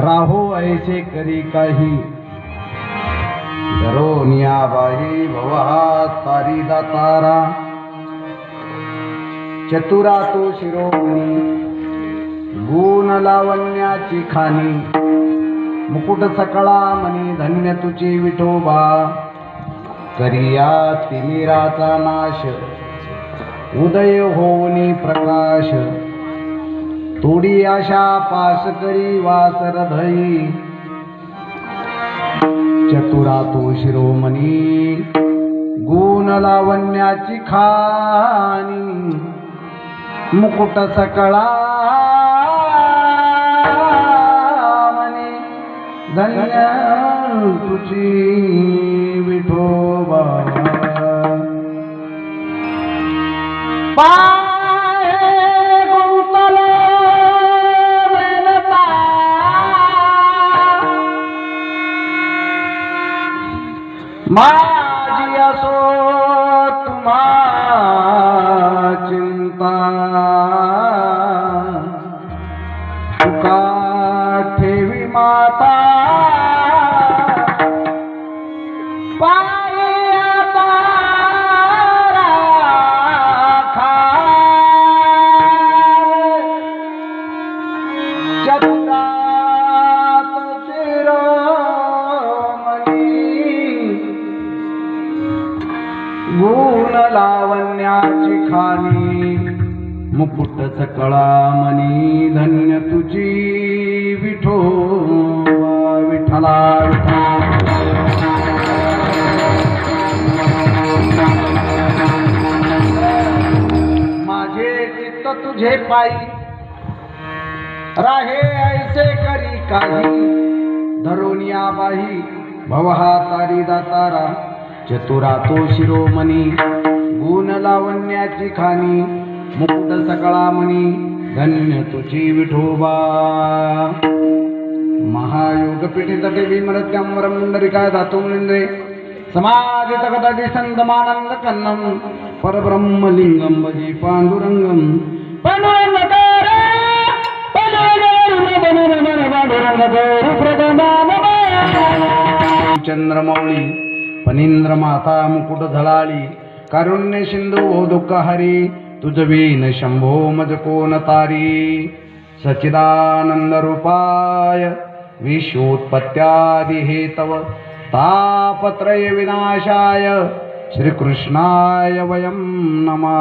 राहो ऐसे करी काही धरोनिया बाही भवहा तारी दातारा चतुरा तो शिरोमणी गुण लावण्याची खाणी मुकुट सकळा मनी धन्य तुची विठोबा करिया तिमिराचा नाश उदय होवनी प्रकाश तोडी आशा पास करी वासर धई चतुरा तो शिरोमणी गुण लावण्याची खाणी मुकुट सकळा मनी धन्य तुझी विठोबा माझी असो तुम्हा चिंता तुका ठेवी माता गुण लावण्याची खाणी मुकुट सकळा मनी धन्य तुझी विठोबा विठ्ठला माझे चित्त तुझे पायी राहे ऐसे करी काही धरोनिया बाही भवहा तारी दातारा चतुरा तो शिरोमणी गुण लावण्याची खाणी मुकुट सकळा मनी धन्य तुझी विठोबा महायोग पीठित देवी मरत्यां मुंडरिकाय धातु मुलिंद्रे समाधित गदाधिष्ठन्तमानंद कन्नम परब्रह्मलिंगम भजी पांडुरंगम चंद्रमौळी फणींद्र माता मुकुट झळाळी कारुण्य सिंधू ओ दुःख हरी तुझ वीन शंभो मज कोण तारी सच्चिदानंद रूपाय विश्वोत्पत्त्यादि हेतव तापत्रय विनाशाय श्रीकृष्णाय वयं नमः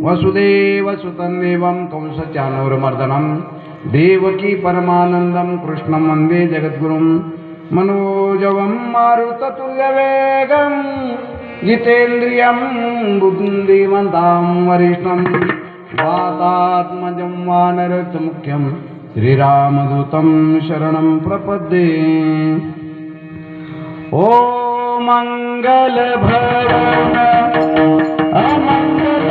वसुदेव सुतं देवं कंसचाणूरमर्दनं देवकी परमानंदं कृष्णं वन्दे जगद्गुरुं मनोजवं मारुततुल्यवेगं जितेन्द्रियं बुद्धिमतां वरिष्ठं वातात्मजं वानरतमुख्यं श्रीरामदूतं शरणं प्रपद्ये ओ मंगल भवन अमंगल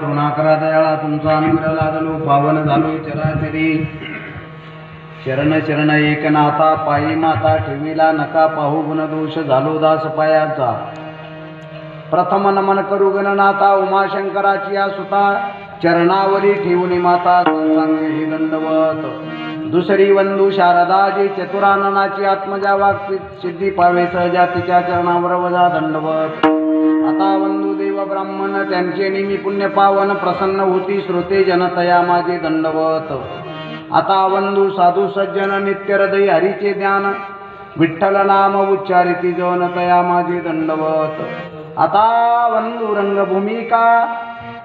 करुणाकरा दयाळा तुमचा अनुग्रह लादलो पावन झालो चराचरी शरण शरण एकनाथा पायी माता ठेविला नका पाहू गुण दोष झालो दास पायाचा प्रथम नमन करू गणनाथा उमाशंकराची या सुता चरणावरी ठेवून माता सांगे दंडवत दुसरी वंदू शारदाजी चतुराननाची आत्मजा वाक् सिद्धी पावे सहजा तिच्या चरणावर वजा दंडवत आता वंदू देव ब्राह्मण त्यांचे नेहमी पुण्य पावन प्रसन्न होती श्रोते जनतया माझे दंडवत. आता वंदू साधू सज्जन नित्य हृदय हरीचे ध्यान विठ्ठल नाम उच्चारिती जनतया माझे दंडवत. आता वंदू रंगभूमिका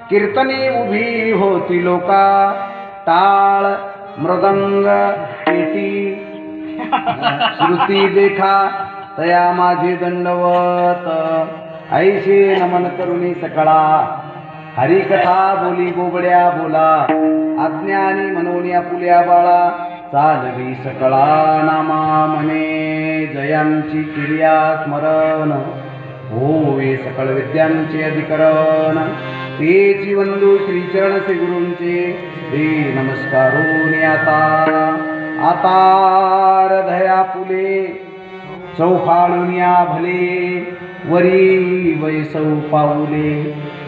कीर्तनी उभी होती लोका टाळ मृदंग पेटी श्रुती देखा तया माझे दंडवत. ऐशी नमन करुणी सकळा हरिकथा बोली बोबड्या बोला अज्ञानी मनोनी आपुल्या बाळा चालवी सकळा नामा म्हणे जयांची क्रिया स्मरण होय सकळ विद्यांचे अधिकरण. तेची वंदू श्रीचरण श्री गुरूंचे ते नमस्कारून आता हृदया पुले चौफाळून भले वरी वैसौ पाऊले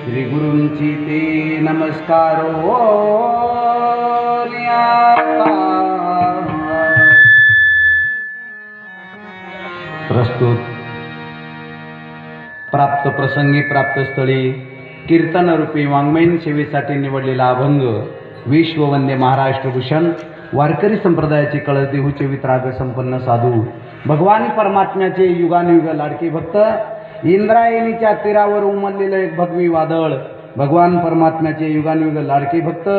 श्री गुरूंची ते नमस्कार प्रस्तुत प्राप्त प्रसंगी प्राप्त स्थळी कीर्तन रूपी वाङ्मयीन सेवेसाठी निवडलेला अभंग विश्ववंदे महाराष्ट्र भूषण वारकरी संप्रदायाचे कळदेहूचे वितराग संपन्न साधू भगवान परमात्म्याचे युगानुयुग लाडके भक्त इंद्रायणीच्या तीरावर उमललेलं एक भगवी वादळ भगवान परमात्म्याचे युगानुयुग लाडके भक्त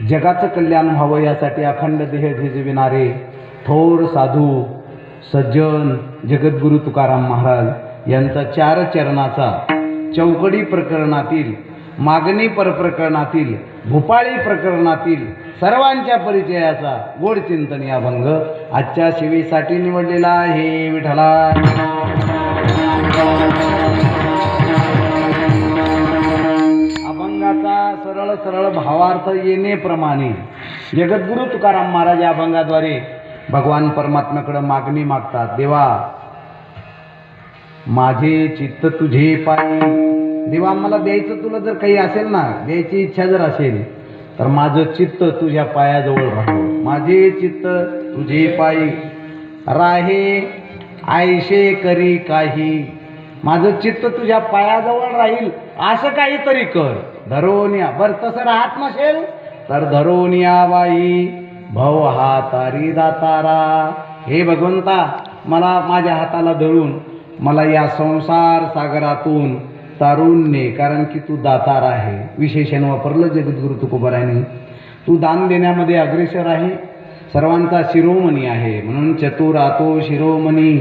जगाचं कल्याण व्हावं यासाठी अखंड देह झिजविणारे थोर साधू सज्जन जगद्गुरु तुकाराम महाराज यांचा 4 चरणाचा चौकडी प्रकरणातील मागणी प्रकरणातील भूपाळी प्रकरणातील सर्वांच्या परिचयाचा गोड चिंतन या अभंग आजच्या सेवेसाठी निवडलेला आहे. विठ्ठला अभंगाचा सरळ सरळ भावार्थ येण्याप्रमाणे जगद्गुरु तुकाराम महाराज या अभंगाद्वारे भगवान परमात्म्याकडे मागणी मागतात. देवा माझे चित्त तुझे पायी. देवा मला द्यायचं तुला जर काही असेल ना द्यायची इच्छा जर असेल तर माझं चित्त तुझ्या पायाजवळ राहावं. माझे चित्त तुझे पायी राहे आयशे करी काही. माझं चित्त तुझ्या पायाजवळ राहील असं काहीतरी कर. धरोनिया बर तसं राहत नसेल तर धरोनिया बाई भव हा तारी दातारा. हे भगवंता मला माझ्या हाताला धरून मला या संसार सागरातून तारून ने, कारण की तू दातार आहे. विशेषण वापरलं जगद्गुरु तुकोबारायांनी. तू दान देण्यामध्ये अग्रेसर आहे, सर्वांचा शिरोमणी आहे. म्हणून चतुरातो शिरोमणी.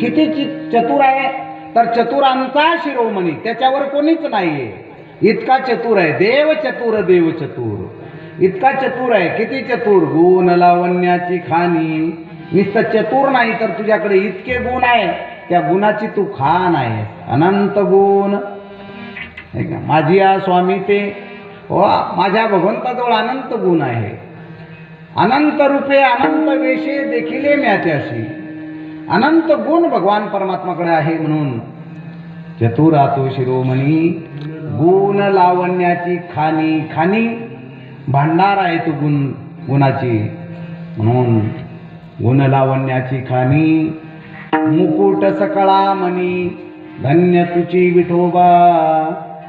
किती चतुर आहे तर चतुरांचा शिरोमणी त्याच्यावर कोणीच नाहीये. इतका चतुर आहे. देव चतुर देव चतुर. इतका चतुर आहे. किती चतुर. गुण लावण्याची खाणी. नुसतं चतुर नाही तर तुझ्याकडे इतके गुण आहे त्या गुणाची तू खान आहे. अनंत गुण. माझी या स्वामी ते माझ्या भगवंताजवळ अनंत गुण आहे. अनंत रूपे अनंत वेशे देखिले म्याच्याशी. अनंत गुण भगवान परमात्माकडे आहे. म्हणून चतुरातो शिरोमणी गुण लावण्याची खाणी. खाणी भांडार आहे तू गुणाची. म्हणून गुण लावण्याची खाणी. मुकुट सकळा मणी धन्य तुची विठोबा.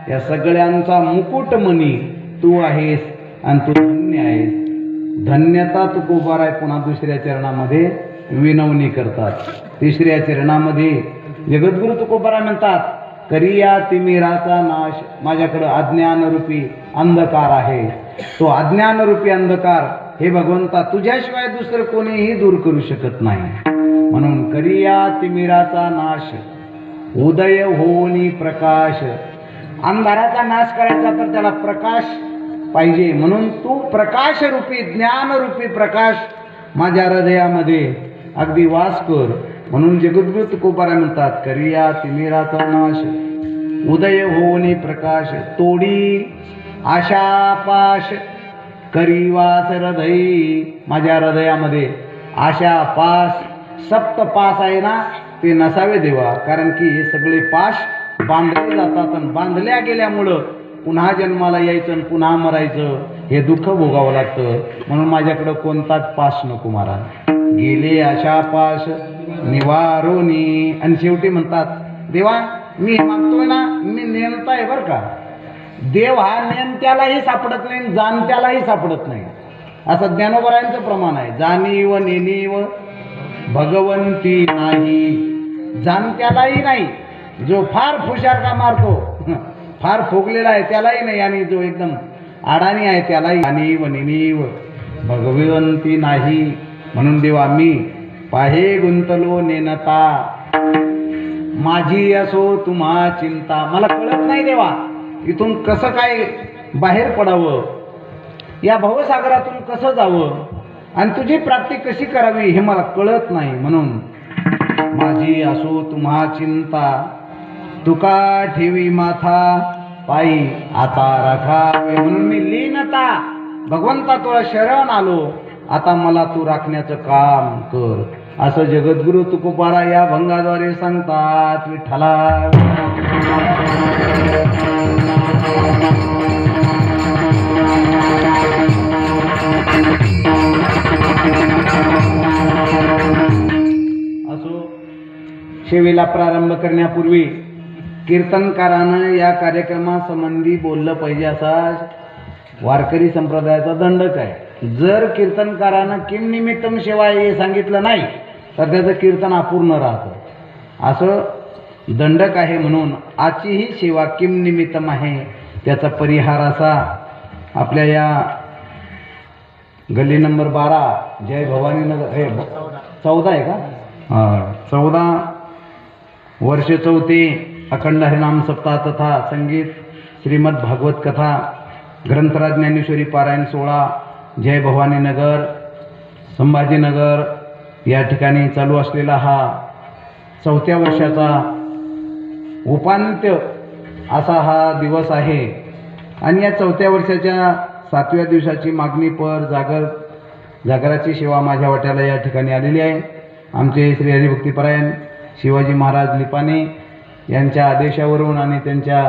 या सगळ्यांचा मुकुट मणी तू आहेस आणि तू धन्य आहेस. धन्यता तुकोबार आहे. पुन्हा दुसऱ्या चरणामध्ये विनवणी करतात. तिसऱ्या चरणामध्ये जगद्गुरु तुकोबारा म्हणतात करिया तिमिराचा नाश. माझ्याकडे अज्ञानरूपी अंधकार आहे. तो अज्ञानरूपी अंधकार हे भगवंता तुझ्याशिवाय दुसरं कोणीही दूर करू शकत नाही. म्हणून करिया तिमिराचा नाश उदय होनी प्रकाश. अंधाराचा नाश करायचा तर त्याला प्रकाश पाहिजे. म्हणून तू प्रकाश रूपी ज्ञानरूपी प्रकाश माझ्या हृदयामध्ये अगदी वास कर. म्हणून जगद्गुरु तुकोबारा म्हणतात करिया तिमिराचा नाश उदय होनी प्रकाश. तोडी आशापाश करी वास हृदय. माझ्या हृदयामध्ये आशा पास सप्त पास आहे ना ते नसावे देवा. कारण की हे सगळे पाश बांधले जातात आणि बांधल्या गेल्यामुळं पुन्हा जन्माला यायचं आणि पुन्हा मरायचं हे दुःख भोगावं लागतं. म्हणून माझ्याकडं कोणताच पाश नको महाराज. गेले आशापाश निवारोनी. आणि शेवटी म्हणतात देवा मी मागतोय ना, मी नेमताय बरं का. देव हा नेमत्यालाही सापडत नाही, जाणत्यालाही सापडत नाही, असं ज्ञानोबरायांचं प्रमाण आहे. जाणीव नेणीव भगवंती नाही, जाणत्यालाही नाही, जो फार फुशारका मारतो, फार फुगलेला आहे त्यालाही नाही, आणि जो एकदम अडाणी आहे त्यालाही जाणीव नेणीव भगवंती नाही. म्हणून देवा मी पाहे गुंतलो नेनता, माझी असो तुम्हा चिंता. मला कळत नाही देवा इथून कसं काय बाहेर पडावं, या भवसागरातून कसं जावं, आणि तुझी प्राप्ती कशी करावी हे मला कळत नाही. म्हणून माझी असो तुम्हा चिंता, तुका ठेवी माथा पायी आता राखावे. म्हणून मी लीनता भगवंता तुला शरण आलो, आता मला तू राखण्याचं काम कर, असं जगद्गुरु तुकोबारा या भंगाद्वारे सांगतात विठ्ठला. असो, सेवेला प्रारंभ करण्यापूर्वी कीर्तनकारानं या कार्यक्रमासंबंधी बोललं पाहिजे, असा वारकरी संप्रदायाचा दंडक आहे. जर कीर्तनकारानं किम निमित्तम सेवा हे सांगितलं नाही तर त्याचं कीर्तन अपूर्ण राहतं, असं दंडक आहे. म्हणून आजची ही सेवा किम निमित्तम आहे, त्याचा परिहार असा आपल्या या गल्ली नंबर 12 जय भवानी नगर हे 14 आहे का, 14 वर्ष 4 अखंड हरिनाम सप्ताह तथा संगीत श्रीमद भागवत कथा ग्रंथराज ज्ञानेश्वरी पारायण 16 जय भवानी नगर संभाजीनगर या ठिकाणी चालू असलेला हा 4थ्या वर्षाचा उपांत्य असा हा दिवस आहे. आणि या 4थ्या वर्षाच्या 7व्या दिवसाची मागणीपर जागराची सेवा माझ्या वाट्याला या ठिकाणी आलेली आहे. आमचे श्री हरिभक्तीपरायण शिवाजी महाराज लिपाणे यांच्या आदेशावरून आणि त्यांच्या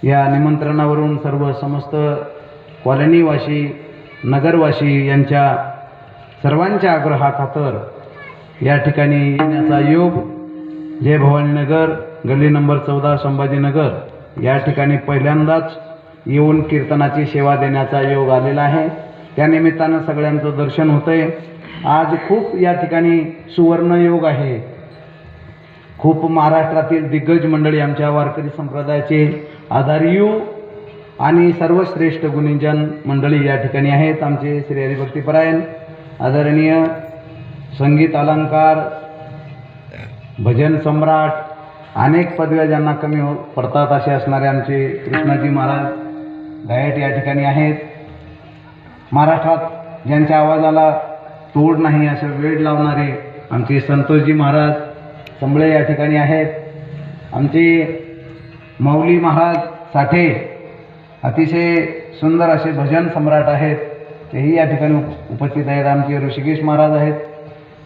या निमंत्रणावरून सर्व समस्त कॉलनीवासी नगरवासी यांच्या सर्वांच्या आग्रहाखातर या ठिकाणी येण्याचा योग जय भवानी नगर गल्ली नंबर 14 संभाजीनगर या ठिकाणी पहिल्यांदाच येऊन कीर्तनाची सेवा देण्याचा योग आलेला आहे. त्यानिमित्तानं सगळ्यांचं दर्शन होतंय. आज खूप या ठिकाणी सुवर्ण योग आहे. खूप महाराष्ट्रातील दिग्गज मंडळी आमच्या वारकरी संप्रदायाचे आधारयू आणि सर्वश्रेष्ठ गुणीजन मंडळी या ठिकाणी आहेत. आमचे श्री हरिभक्तीपरायण आदरणीय संगीत अलंकार भजन सम्राट अनेक पदव्या ज्यांना कमी पडतात असे असणारे आमचे कृष्णाजी महाराज गायट या ठिकाणी आहेत. महाराष्ट्रात ज्यांच्या आवाजाला तोड नाही असं वेळ लावणारे आमचे संतोषजी महाराज संबळे या ठिकाणी आहेत. आमचे माऊली महाराज साठे अतिशय सुंदर असे भजन सम्राट आहेत, तेही या ठिकाणी उपस्थित आहेत. आमचे ऋषिकेश महाराज आहेत.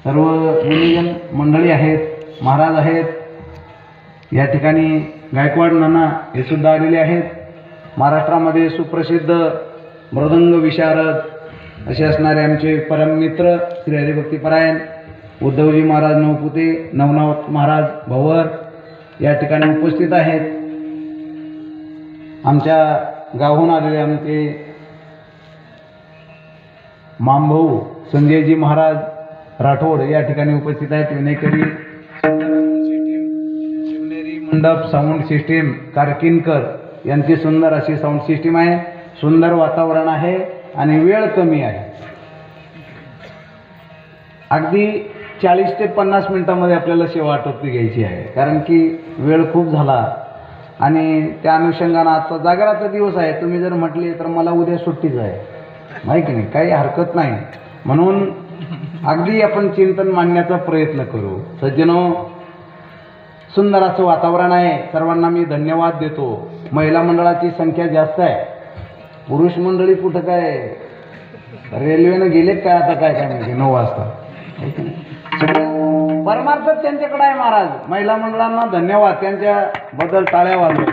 सर्व गुणीजन मंडळी आहेत, महाराज आहेत. या ठिकाणी गायकवाड नाना हे सुद्धा आलेले आहेत. महाराष्ट्रामध्ये सुप्रसिद्ध मृदंग विशारद असे असणारे आमचे परममित्र श्री हरिभक्तीपरायण उद्धवजी महाराज नवपुते नवनाथ महाराज भवर या ठिकाणी उपस्थित आहेत. आमच्या गावहून आलेले आमचे मामभाऊ संजयजी महाराज राठोड या ठिकाणी उपस्थित आहेत. विनयकरी शिवनेरी मंडप साऊंड सिस्टीम कारकिनकर यांची सुंदर अशी साऊंड सिस्टीम आहे. सुंदर वातावरण आहे आणि वेळ कमी आहे. अगदी 40 ते 50 मिनिटांमध्ये आपल्याला सेवा आटोपती घ्यायची आहे, कारण की वेळ खूप झाला आणि त्या अनुषंगानं आजचा जागराचा दिवस आहे. तुम्ही जर म्हटले तर मला उद्या सुट्टीच आहे, माहिती की नाही, काही हरकत नाही. म्हणून अगदी आपण चिंतन मांडण्याचा प्रयत्न करू. सज्जनो, सुंदर असं वातावरण आहे. सर्वांना मी धन्यवाद देतो. महिला मंडळाची संख्या जास्त आहे, पुरुष मंडळी कुठं काय रेल्वेनं गेलेत काय, आता काय काय म्हणजे 9 वाजता. परमार्थ त्यांच्याकडे आहे महाराज. महिला मंडळांना धन्यवाद, त्यांच्याबद्दल टाळ्या वाजवा.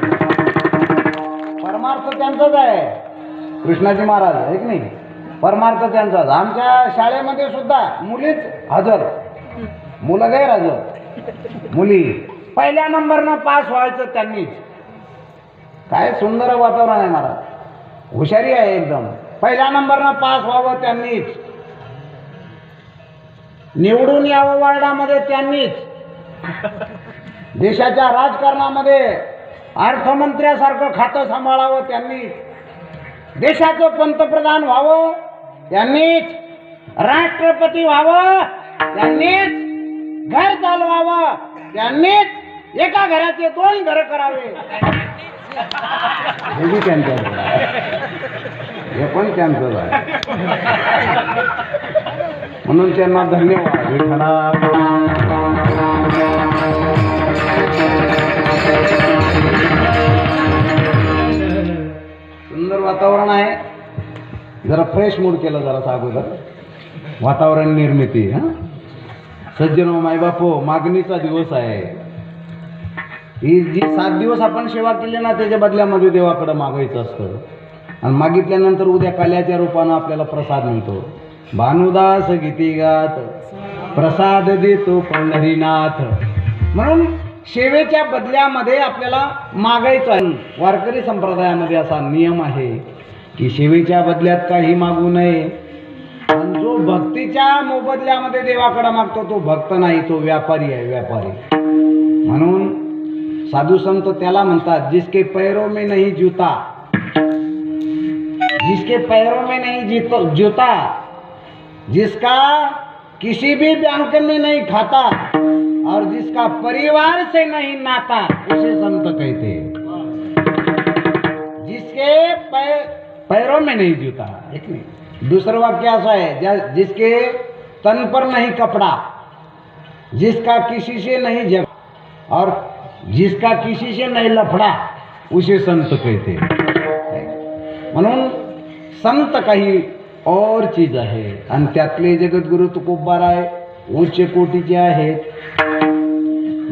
परमार्थ त्यांचाच आहे कृष्णाजी महाराज, आहे की नाही. परमार्थ त्यांचाच. आमच्या शाळेमध्ये सुद्धा मुलीच हजर, मुलं गैरहजर. मुली पहिल्या नंबरनं पास व्हायचं त्यांनीच. काय सुंदर वातावरण आहे महाराज, हुशारी आहे एकदम. पहिल्या नंबरनं पास व्हावं त्यांनीच, निवडून यावं वार्डामध्ये त्यांनीच, देशाच्या राजकारणामध्ये अर्थमंत्र्यासारखं खातं सांभाळावं त्यांनीच, देशाचं पंतप्रधान व्हावं त्यांनीच, राष्ट्रपती व्हावं त्यांनीच, घर चालवावं त्यांनीच, एका घराचे 2 घर करावे हे बी त्यांचं, हे पण त्यांचं आहे. म्हणून त्यांना धन्यवाद. विठ्ठला सुंदर वातावरण आहे. जरा फ्रेश मूड केलं जरा अगोदर. वातावरण निर्मिती. सज्जनो माय बापो, मागणीचा दिवस आहे. ही जी 7 दिवस आपण सेवा केली ना, त्याच्या बदल्यामध्ये देवाकडे मागायचं असतं. आणि मागितल्यानंतर उद्या काल्याच्या रूपानं आपल्याला प्रसाद मिळतो. भानुदास गीती गात प्रसाद देतो पंढरीनाथ. म्हणून सेवेच्या बदल्यामध्ये आपल्याला मागायचं आहे. वारकरी संप्रदायामध्ये असा नियम आहे की सेवेच्या बदल्यात काही मागू नये. आणि जो भक्तीच्या मोबदल्यामध्ये देवाकडे मागतो तो भक्त नाही, तो व्यापारी आहे, व्यापारी. म्हणून साधू संत त्याला म्हणतात, जिसके पैरों में नहीं जूता, जिसके पैरों में नहीं जूता, जिसका किसी भी बैंक में नहीं खाता और जिसका परिवार से नहीं नाता, उसे संत कहते हैं. जिसके पैरों में नहीं जूता. एक नहीं, दूसरा वाक्य ऐसा है, जिसके तन पर नहीं कपड़ा, जिसका किसी से नहीं जग और जिसका किसी से नहीं लफड़ा, उसे संत कहते हैं. म्हणून संत काही और चीज आहे. आणि त्यातले जगद्गुरु तुकोबाराय उच्च कोटीचे आहेत.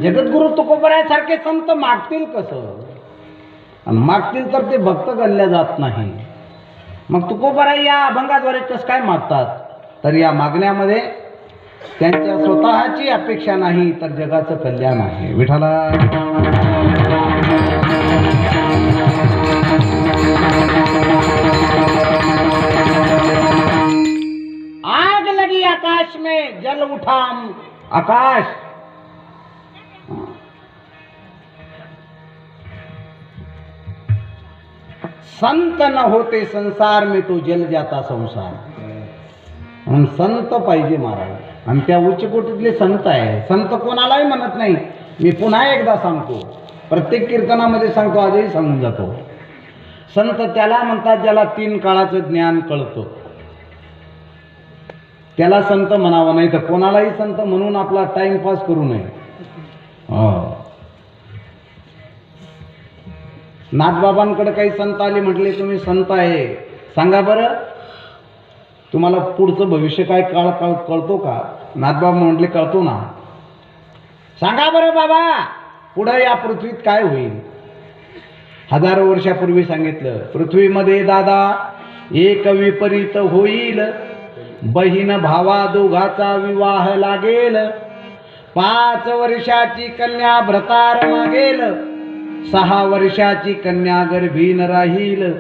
जगद्गुरु तुकोबाराय सारखे संत मागतील कसं? आणि मागतील तर ते भक्त गणल्या जात नाही. मग तुकोबाराय या अभंगाद्वारे कसं काय मागतात? तर या मागण्यामध्ये त्यांच्या स्वतःची अपेक्षा नाही, तर जगाचं कल्याण आहे. विठ्ठला आग लगी आकाश में, जल उठा आकाश. संत न होते संसार में तो जल जाता संसार. म्हणून संत पाहिजे महाराज. आणि त्या उच्च कोटीतले संत आहे. संत कोणालाही म्हणत नाही. मी पुन्हा एकदा सांगतो, प्रत्येक कीर्तनामध्ये सांगतो, आजही सांगून जातो. संत त्याला म्हणतात ज्याला 3 काळाचं ज्ञान कळतं, त्याला संत म्हणावं. नाही तर कोणालाही संत म्हणून आपला टाइमपास करू नये. नाथबाबांकडे काही संत आले, म्हटले तुम्ही संत आहे, सांगा बरं तुम्हाला पुढचं भविष्य काय कळतो का? नाथबाबा म्हटले कळतो ना. सांगा बरं बाबा, पुढं या पृथ्वीत काय होईल? हजारो वर्षापूर्वी सांगितलं, पृथ्वीमध्ये दादा एक विपरीत होईल, बहीण भावा दोघाचा विवाह लागेल, 5 वर्षाची कन्या भ्रतार मागेल, 6 वर्षाची कन्या गर्भीन राहील.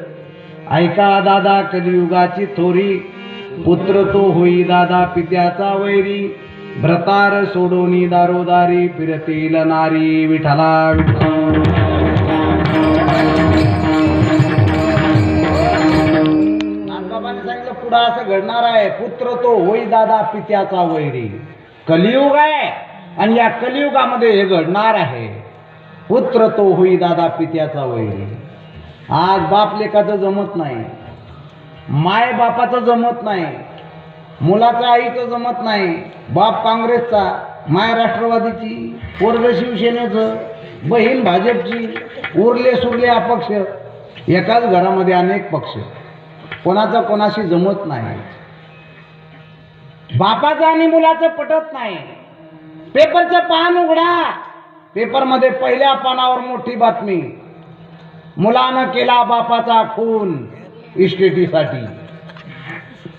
ऐका दादा कलियुगाची थोरी, पुत्र तो होई दादा पित्याचा वैरी, भ्रतार सोडोनी दारोदारी फिरतील नारी. विठ्ठला नाथबाबांनी सांगितलं पुढं असं घडणार आहे, पुत्र तो होई दादा पित्याचा वैरी. कलियुग आहे आणि या कलियुगामध्ये हे घडणार आहे. पुत्र तो होई दादा पित्याचा वैरी. आज बाप लेकाचं जमत नाही, माय बापाचं जमत नाही, मुलाचं आईचं जमत नाही. बाप काँग्रेसचा, माय राष्ट्रवादीची, पोरग शिवसेनेचं, बहीण भाजपची, उरले सुरले अपक्ष. एकाच घरामध्ये अनेक पक्ष, कोणाचा कोणाशी जमत नाही. बापाचं आणि मुलाचं पटत नाही. पेपरचं पान उघडा, पेपरमध्ये पहिल्या पानावर मोठी बातमी, मुलानं केला बापाचा खून इस्टेटीसाठी.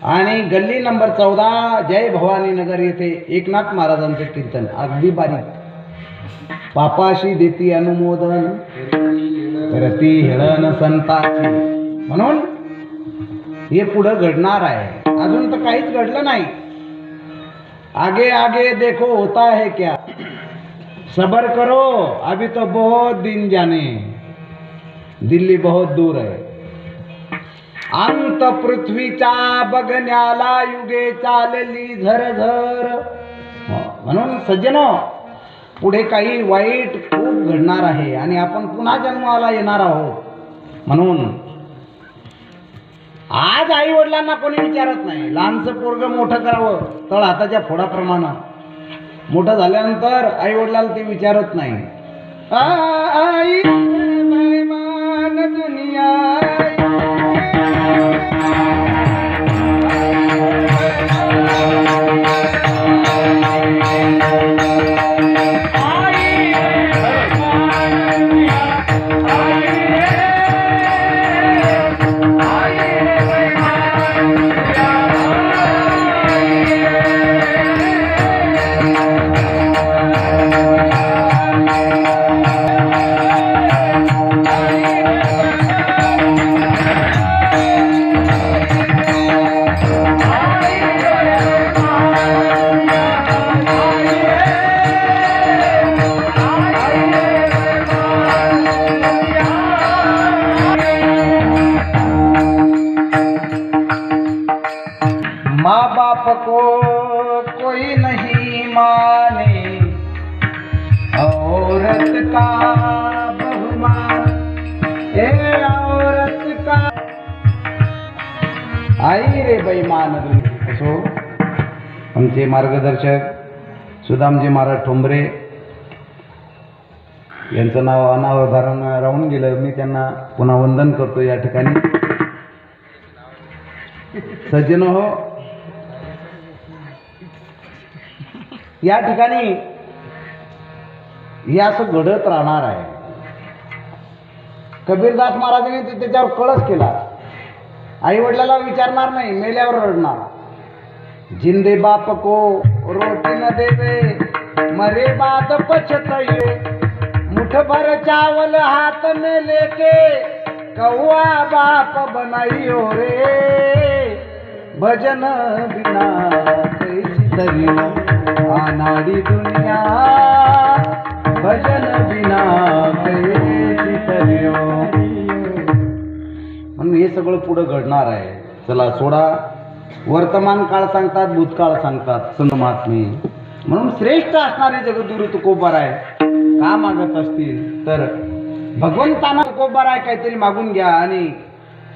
आणि गल्ली नंबर 14 जय भवानी नगर येथे एकनाथ महाराजांचे कीर्तन अगदी बारीक. पापाशी देती अनुमोदन रती हेळन संताची. म्हणून हे पुढं घडणार आहे. अजून तर काहीच घडलं नाही. आगे आगे देखो होता है क्या, सबर करो अभी तो बहुत दिन जाने, दिल्ली बहुत दूर है. अंत पृथ्वीच्या बघण्याला युगे चालली झरझर. म्हणून सज्जनो, पुढे काही वाईट खूप घडणार आहे आणि आपण पुन्हा जन्माला येणार आहोत. म्हणून आज आई वडिलांना कोणी विचारत नाही. लहानचं पोरग मोठं करावं तळ हाताच्या फोडाप्रमाणे. मोठं झाल्यानंतर आई वडिलांना ते विचारत नाही. आई मेहमान दुनिया माँ बाप को कोई नहीं माने, औरत का बहुमान ए औरत का. आई रे बैमान. असो आमचे मार्गदर्शक सुदामजी महाराज ठोंबरे यांचं नाव अनावधारण राहून गेलं. मी त्यांना पुन्हा वंदन करतो या ठिकाणी. सज्जनो हो, या ठिकाणी हे असं घडत राहणार आहे. कबीरदास महाराजांनी त्याच्यावर कळस केला. आई वडिलाला विचारणार नाही, मेल्यावर रडणार. जिंदे बाप को रोटी न देवे, मरे बाद पछताइए. मुठ भर चावल हाथ में लेके कौआ बाप बनाइयो रे. भजन बिना कैसी तरियो आनाडी दुनिया, भजन बिना कैसी तरियो. म्हणून हे सगळं पुढं घडणार आहे. चला सोडा. वर्तमान काळ सांगतात, भूतकाळ सांगतात संत महात्मे. म्हणून श्रेष्ठ असणारे जगद्गुरु तुकोबाराय का मागत असतील तर भगवंतांना तुकोबाराय काहीतरी मागून घ्या आणि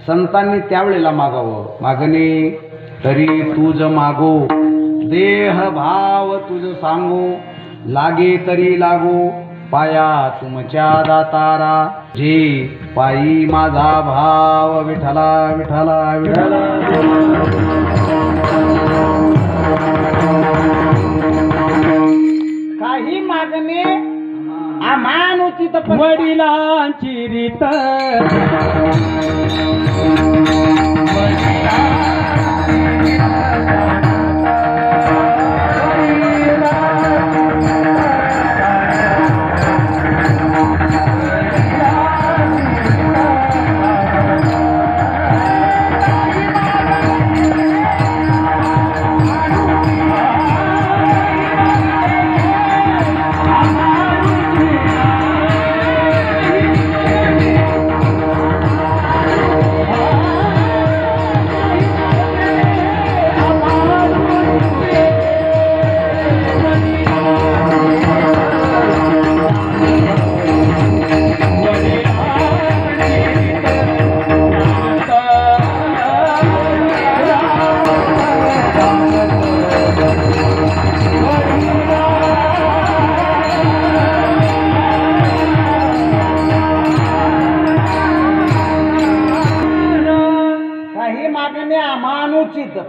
संतांनी त्यावेळेला मागावं. मागणे तरी तुझ मागो, देह भाव तुझ सांगो, लागे तरी लागो पाया तुमच्या दातारा. जे पायी माझा भाव विठला विठला विठला. काही मागणे अमानुचित वडिलांची रीत.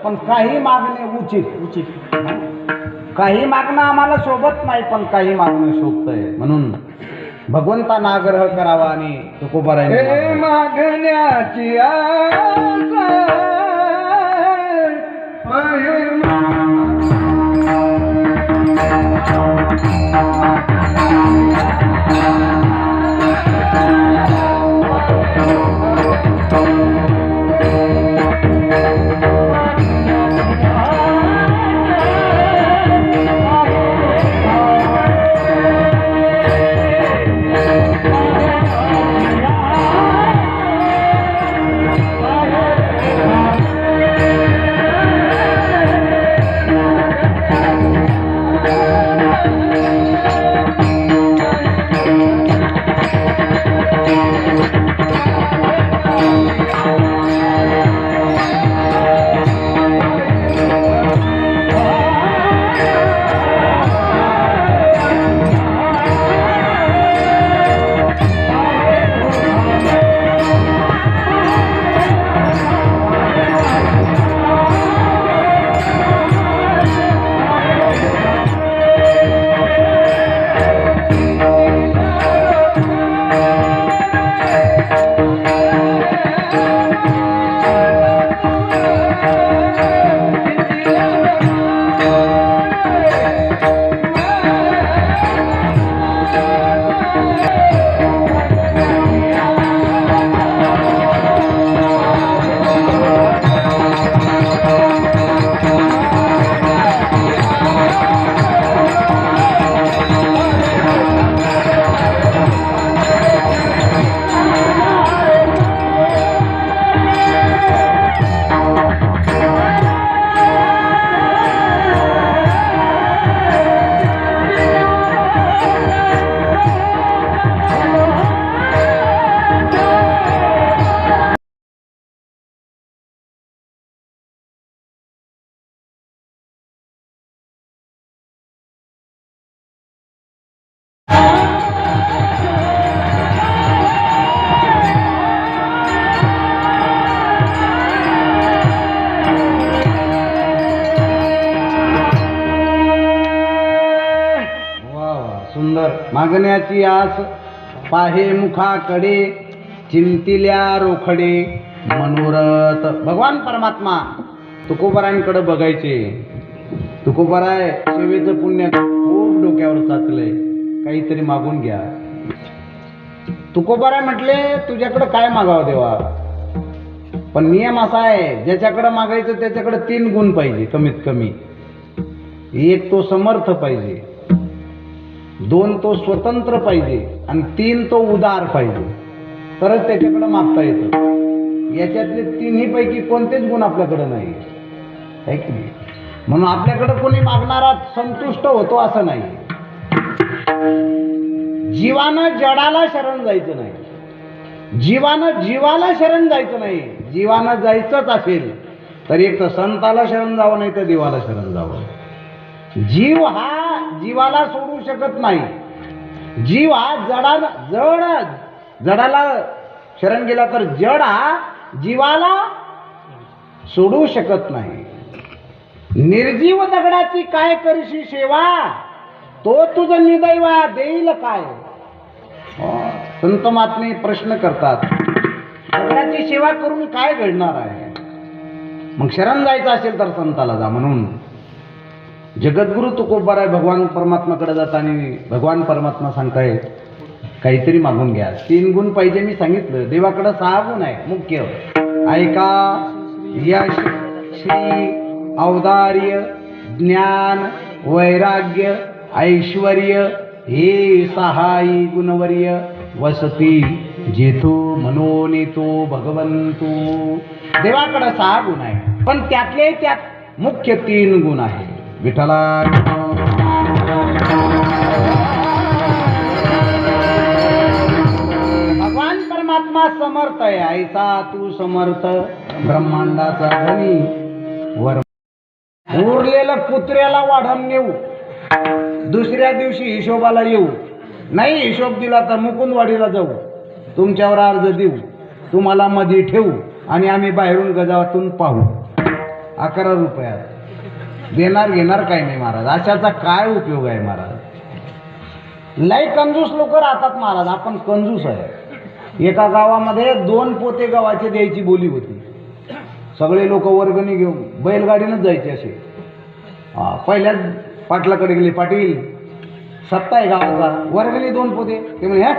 पण काही मागणे उचित. काही मागणं आम्हाला शोभत नाही, पण काही मागणं शोभतंय. म्हणून भगवंतांना आग्रह करावा आणि तुकोबाराय मागण्याची आस सुंदर. मागण्याची आस पाहे मुखाकडे, चिंतिल्या रोखडे मनोरथ. भगवान परमात्मा तुकोबारायांकडे बघायचे. तुकोबाराय सेवेचं पुण्य खूप डोक्यावर साचलंय, काहीतरी मागून घ्या. तुकोबाराय म्हटले तुझ्याकडे काय मागावं देवा, पण नियम असा आहे ज्याच्याकडे मागायचं त्याच्याकडे 3 गुण पाहिजे कमीत कमी. 1 तो समर्थ पाहिजे, 2 तो स्वतंत्र पाहिजे आणि 3 तो उदार पाहिजे, तरच त्याच्याकडे मागता येतं. याच्यातले 3ही पैकी कोणतेच गुण आपल्याकडे नाही आहे की नाही. म्हणून आपल्याकडे कोणी मागणारा संतुष्ट होतो असं नाही. जीवानं जडाला शरण जायचं नाही, जीवानं जीवाला शरण जायचं नाही. जीवानं जायचंच असेल तर एक तर संताला शरण जावं, नाही तर देवाला शरण जावं. जीव हा जीवाला सोडू शकत नाही. जीव हा जडाला शरण गेला तर जड हा जीवाला सोडू शकत नाही. निर्जीव दगडाची काय करशी सेवा, तो तुझं निदैवा देईल काय. संत महात्मे प्रश्न करतात, दगडाची सेवा करून काय घडणार आहे. मग शरण जायचं असेल तर संताला जा. म्हणून जगद्गुरु तुकोबाराय भगवान परमात्माकडे जाताना भगवान परमात्मा सांगताय काहीतरी मागून घ्या. 3 गुण पाहिजे मी सांगितलं. देवाकडे 6 गुण आहे मुख्य. ऐका, यश, श्री, औदार्य, ज्ञान, वैराग्य, ऐश्वर्य हे 6 गुणवर्य वसती जेथो मनोनीतो भगवंतो. देवाकडे 6 गुण आहे, पण त्यातले त्यात मुख्य 3 गुण आहे. विठ्ठला भगवान परमात्मा समर्थ आहे. ऐसा तू समर्थ ब्रह्मांडाचा धनी वर. उरलेलं कुत्र्याला वाढम नेऊ, दुसऱ्या दिवशी हिशोबाला येऊ. नाही हिशोब दिला तर मुकुंदवाडीला जाऊ, तुमच्यावर अर्ज देऊ, तुम्हाला मध्ये ठेवू आणि आम्ही बाहेरून गजावातून पाहू. 11 रुपयात देणार घेणार काही नाही महाराज. अशाचा काय उपयोग आहे महाराज. लय कंजूस लोक राहतात महाराज. आपण कंजूस आहे. एका गावामध्ये 2 पोते गव्हाचे द्यायची बोली होती. सगळे लोक वर्गणी घेऊन बैलगाडीनंच जायचे असे. पहिल्याच पाटलाकडे गेले, पाटील सत्ता आहे गावाचा, वर्गणी 2 पोते. ते म्हणे ह्या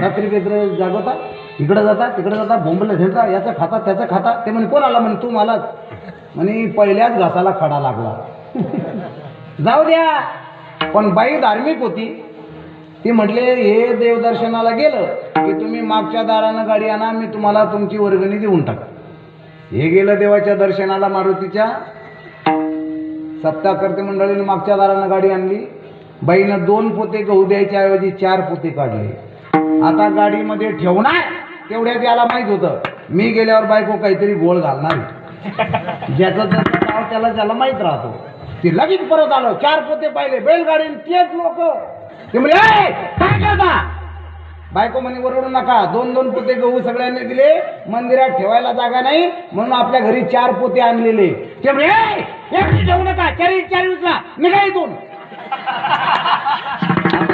रात्री बेत्र जागवता, इकडं जाता तिकडं जाता, बोंबला झेलता, याचं खाता त्याचं खाता. ते म्हणे कोण आला? म्हणे तू मलाच. म्हणे पहिल्याच घासाला खडा लागला. जाऊ द्या. पण बाई धार्मिक होती. ती म्हटले हे देवदर्शनाला गेलं की तुम्ही मागच्या दारानं गाडी आणा, मी तुम्हाला तुमची वर्गणी देऊन टाक. हे गेलं देवाच्या दर्शनाला, मारुतीच्या. सप्ताह मंडळीने मागच्या दारानं गाडी आणली. बाईनं 2 पोते गहू द्यायच्या ऐवजी 4 पोते काढले. आता गाडीमध्ये ठेवणार तेवढ्यात याला माहित होतं मी गेल्यावर बायको काहीतरी गोळ घालणार. ज्याचं त्याचं नाव त्याला माहित राहतो. ते लगेच परत आलं, 4 पोते पाहिले बैलगाडीने. तेच लोक ते म्हणजे काय करता? बायको म्हणे ओरडू नका, 2-2 पोते गहू सगळ्यांनी दिले, मंदिरात ठेवायला जागा नाही म्हणून आपल्या घरी 4 पोते आणलेले. ते म्हणजे ठेवू नका, 4 उचला, निघा इथून.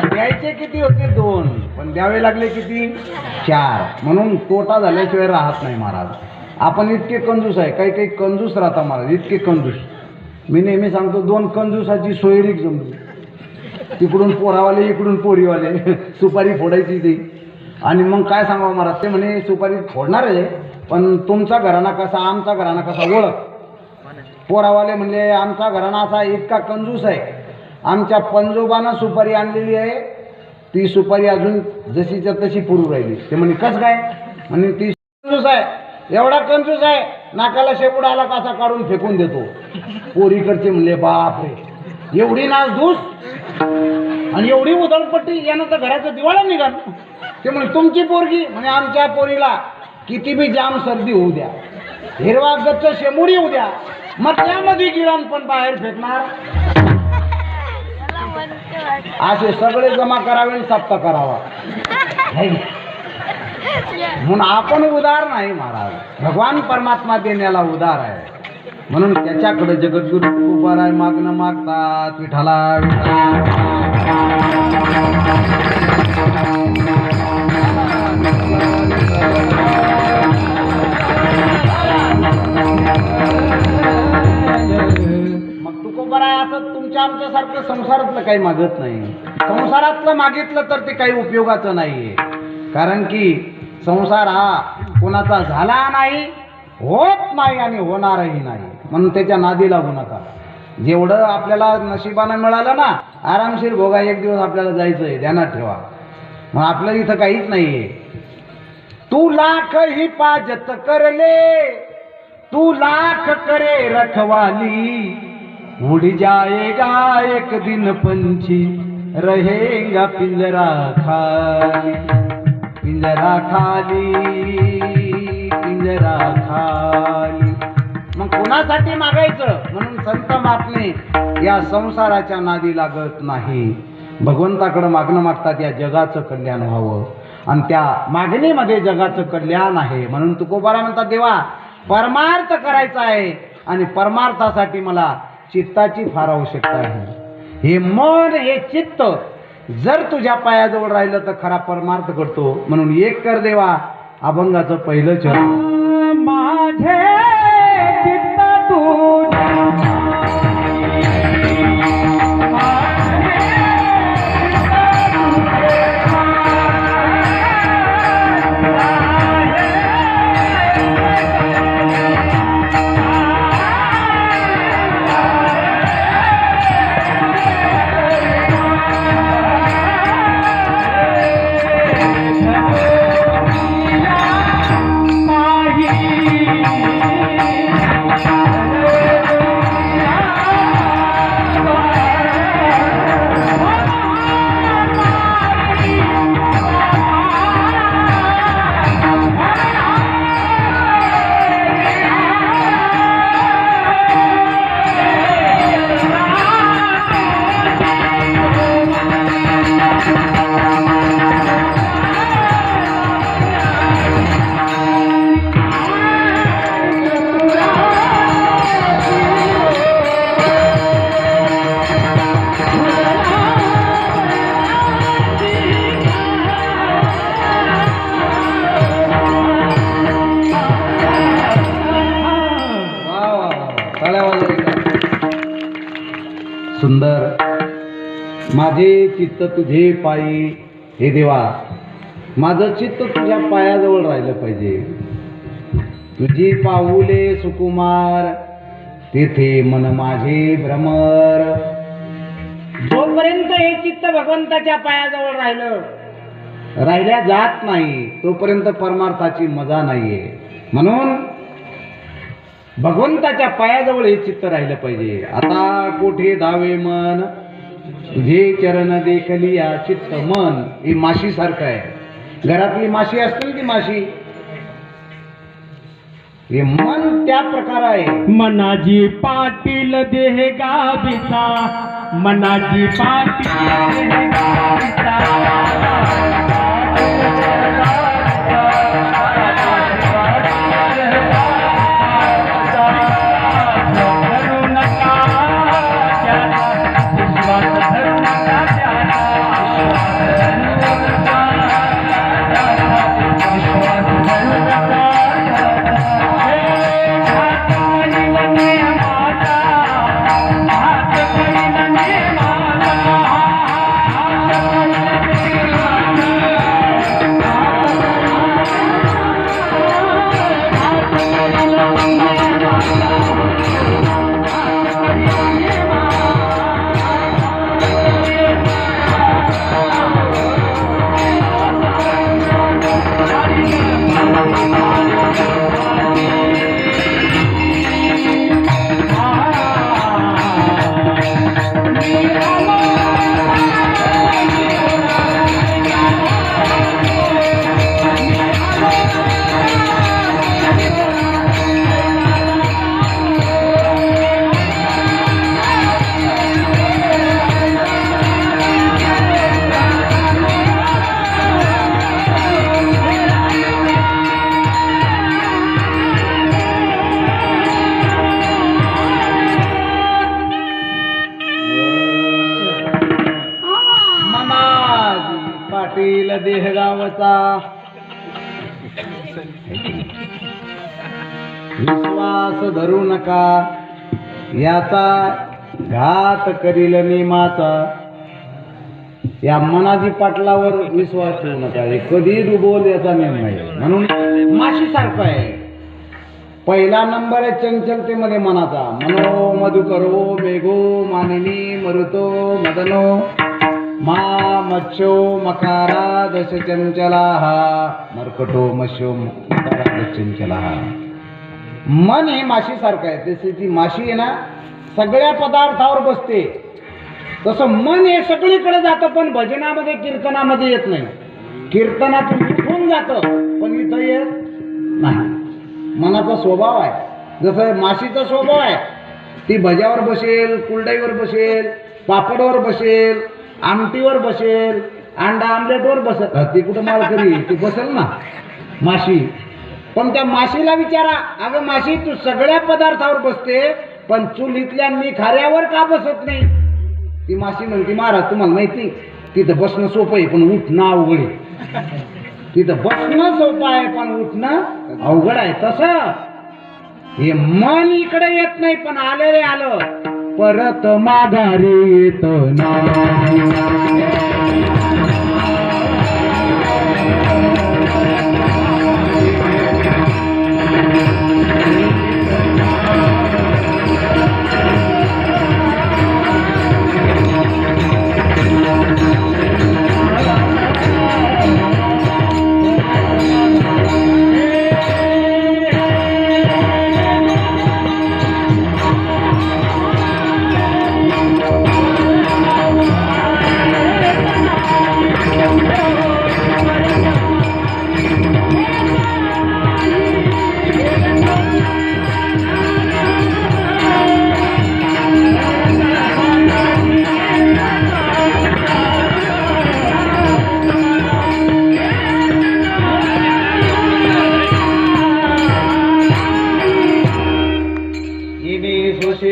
द्यायचे किती होते? 2, पण द्यावे लागले किती? 4. म्हणून तोटा झाल्याशिवाय राहत नाही महाराज. आपण इतके कंजूस आहे, काही काही कंजूस राहता महाराज, इतके कंजूस. मी नेहमी सांगतो 2 कंजूसाची सोयरीक जमली. तिकडून पोरावाले इकडून पोरीवाले, सुपारी फोडायची ती. आणि मग काय सांगावं महाराज, ते म्हणे सुपारी फोडणार आहे पण तुमचा घराणा कसा आमचा घराणा कसा ओळख. पोरावाले म्हणले आमचा घराणा असा इतका कंजूस आहे, आमच्या पंजोबानं सुपारी आणलेली आहे, ती सुपारी अजून जशीच्या तशी पुरू राहिली. ते म्हणे कस काय? म्हणे ती कंजूस आहे, एवढा कंजूस आहे नाकाला शेपूड आला कसा काढून फेकून देतो. पोरीकडचे म्हणले बापरे एवढी नासधूस आणि एवढी उधळपट्टी, यानं तर घराचं दिवाळा निघाल. ते म्हणे तुमची पोरगी? म्हणे आमच्या पोरीला किती बी जाम सर्दी होऊ द्या, हिरवा गच्च शेमुडी होऊ द्या, मग त्यामध्ये गिळण पण बाहेर फेकणार. असे सगळे जमा करावे, सप्ताह करावा. म्हणून आपण उदार नाही महाराज, भगवान परमात्मा देण्याला उदार आहे. म्हणून त्याच्याकडे जगद्गुरु तुकोबाराय मागणं मागतात, विठाला मग तुकोबाराय असं तुमच्या आमच्यासारखं संसारातलं काही मागत नाही. संसारातलं मागितलं तर ते काही उपयोगाचं नाहीये. कारण की संसार हा कोणाचा झाला नाही, होत नाही आणि होणारही नाही. म्हणून त्याच्या नादी लागू नका. जेवढं आपल्याला नशिबानं मिळालं ना, आरामशीर भोगा. एक दिवस आपल्याला जायचंय, ध्यानात ठेवा. मग आपलं इथं काहीच नाहीये. तू लाख ही पाजत करले, तू लाख करे रखवाली, उड़ जाएगा एक दिन पंछी, रहेगा पिंजरा खाली, पिंजरा खाली, पिंजरा खाली. मग कोणासाठी मागायचं? म्हणून संत महात्मे या संसाराच्या नादी लागत नाही, भगवंताकडे मागणं मागतात या जगाचं कल्याण व्हावं. आणि त्या मागणीमध्ये जगाचं कल्याण आहे. म्हणून तुकोबारा म्हणतात देवा परमार्थ करायचा आहे आणि परमार्थासाठी मला चित्ताची फार आवश्यकता आहे. हे मन हे चित्त जर तुझ्या पायाजवळ राहिलं तर खरा परमार्थ करतो. म्हणून एक कर देवा अभंगाचं पहिलं चरण, माझे चित्त तुझ्या माझे चित्त तुझे पायी. हे देवा, माझं चित्त तुझ्या पायाजवळ राहिलं पाहिजे. तुझी पाऊले सुकुमार, तेथे मन माझे भ्रमर. जोपर्यंत हे चित्त भगवंताच्या पायाजवळ राहिल्या जात नाही तोपर्यंत परमार्थाची मजा नाहीये. म्हणून भगवंताच्या पायाजवळ हे चित्त राहिलं पाहिजे. आता कोठे धावे मन, तुझे चरण देखली या चित्त. मन ही माशी सारखं आहे. घरातली माशी असते ती माशी, हे मन त्या प्रकार आहे. मनाजी पाटील देह गाविता, मनाजी पाटील देह गाविता. पाटील देहगावचा विश्वास धरू नका, याचा घात करील नेमाचा. या मनाजी पाटलावर विश्वास ठेवू नका, हे कधी डुबोल याचा नेम नाही. म्हणून माशी सारखं आहे. पहिला नंबर आहे चंचलतेमध्ये मनाचा. मनो मधुकरो मेघो मानिनी मरुतो मदनो मा मच्छो मकारा दश चंचला मरकटो मत्स्यो मकारा दश चंचला. मन हे माशी सारखं आहे. तशी ती माशी आहे ना, सगळ्या पदार्थावर बसते. तसं मन हे सगळीकडे जातं, पण भजनामध्ये कीर्तनामध्ये येत नाही. कीर्तनातून उठून जातं, पण इथं येत नाही. मनाचा स्वभाव आहे. जसं माशीचा स्वभाव आहे, ती भज्यावर बसेल, कुलडाईवर बसेल, पापडवर बसेल, आमटीवर बसेल, अंडा आमलेटवर बसेल. ती कुठं मालकरी ती बसेल ना माशी. पण त्या माशीला विचारा, अगं माशी तू सगळ्या पदार्थावर बसते, पण चुलीतल्या निखाऱ्यावर का बसत नाही? ती माशी म्हणते, महाराज तुम्हाला माहिती तिथं बसणं सोपं आहे, पण उठणं अवघड आहे. तिथं बसणं सोपं आहे, पण उठणं अवघड आहे. तसं हे मन इकडे येत नाही, पण आले रे आलं, परत माघारी येत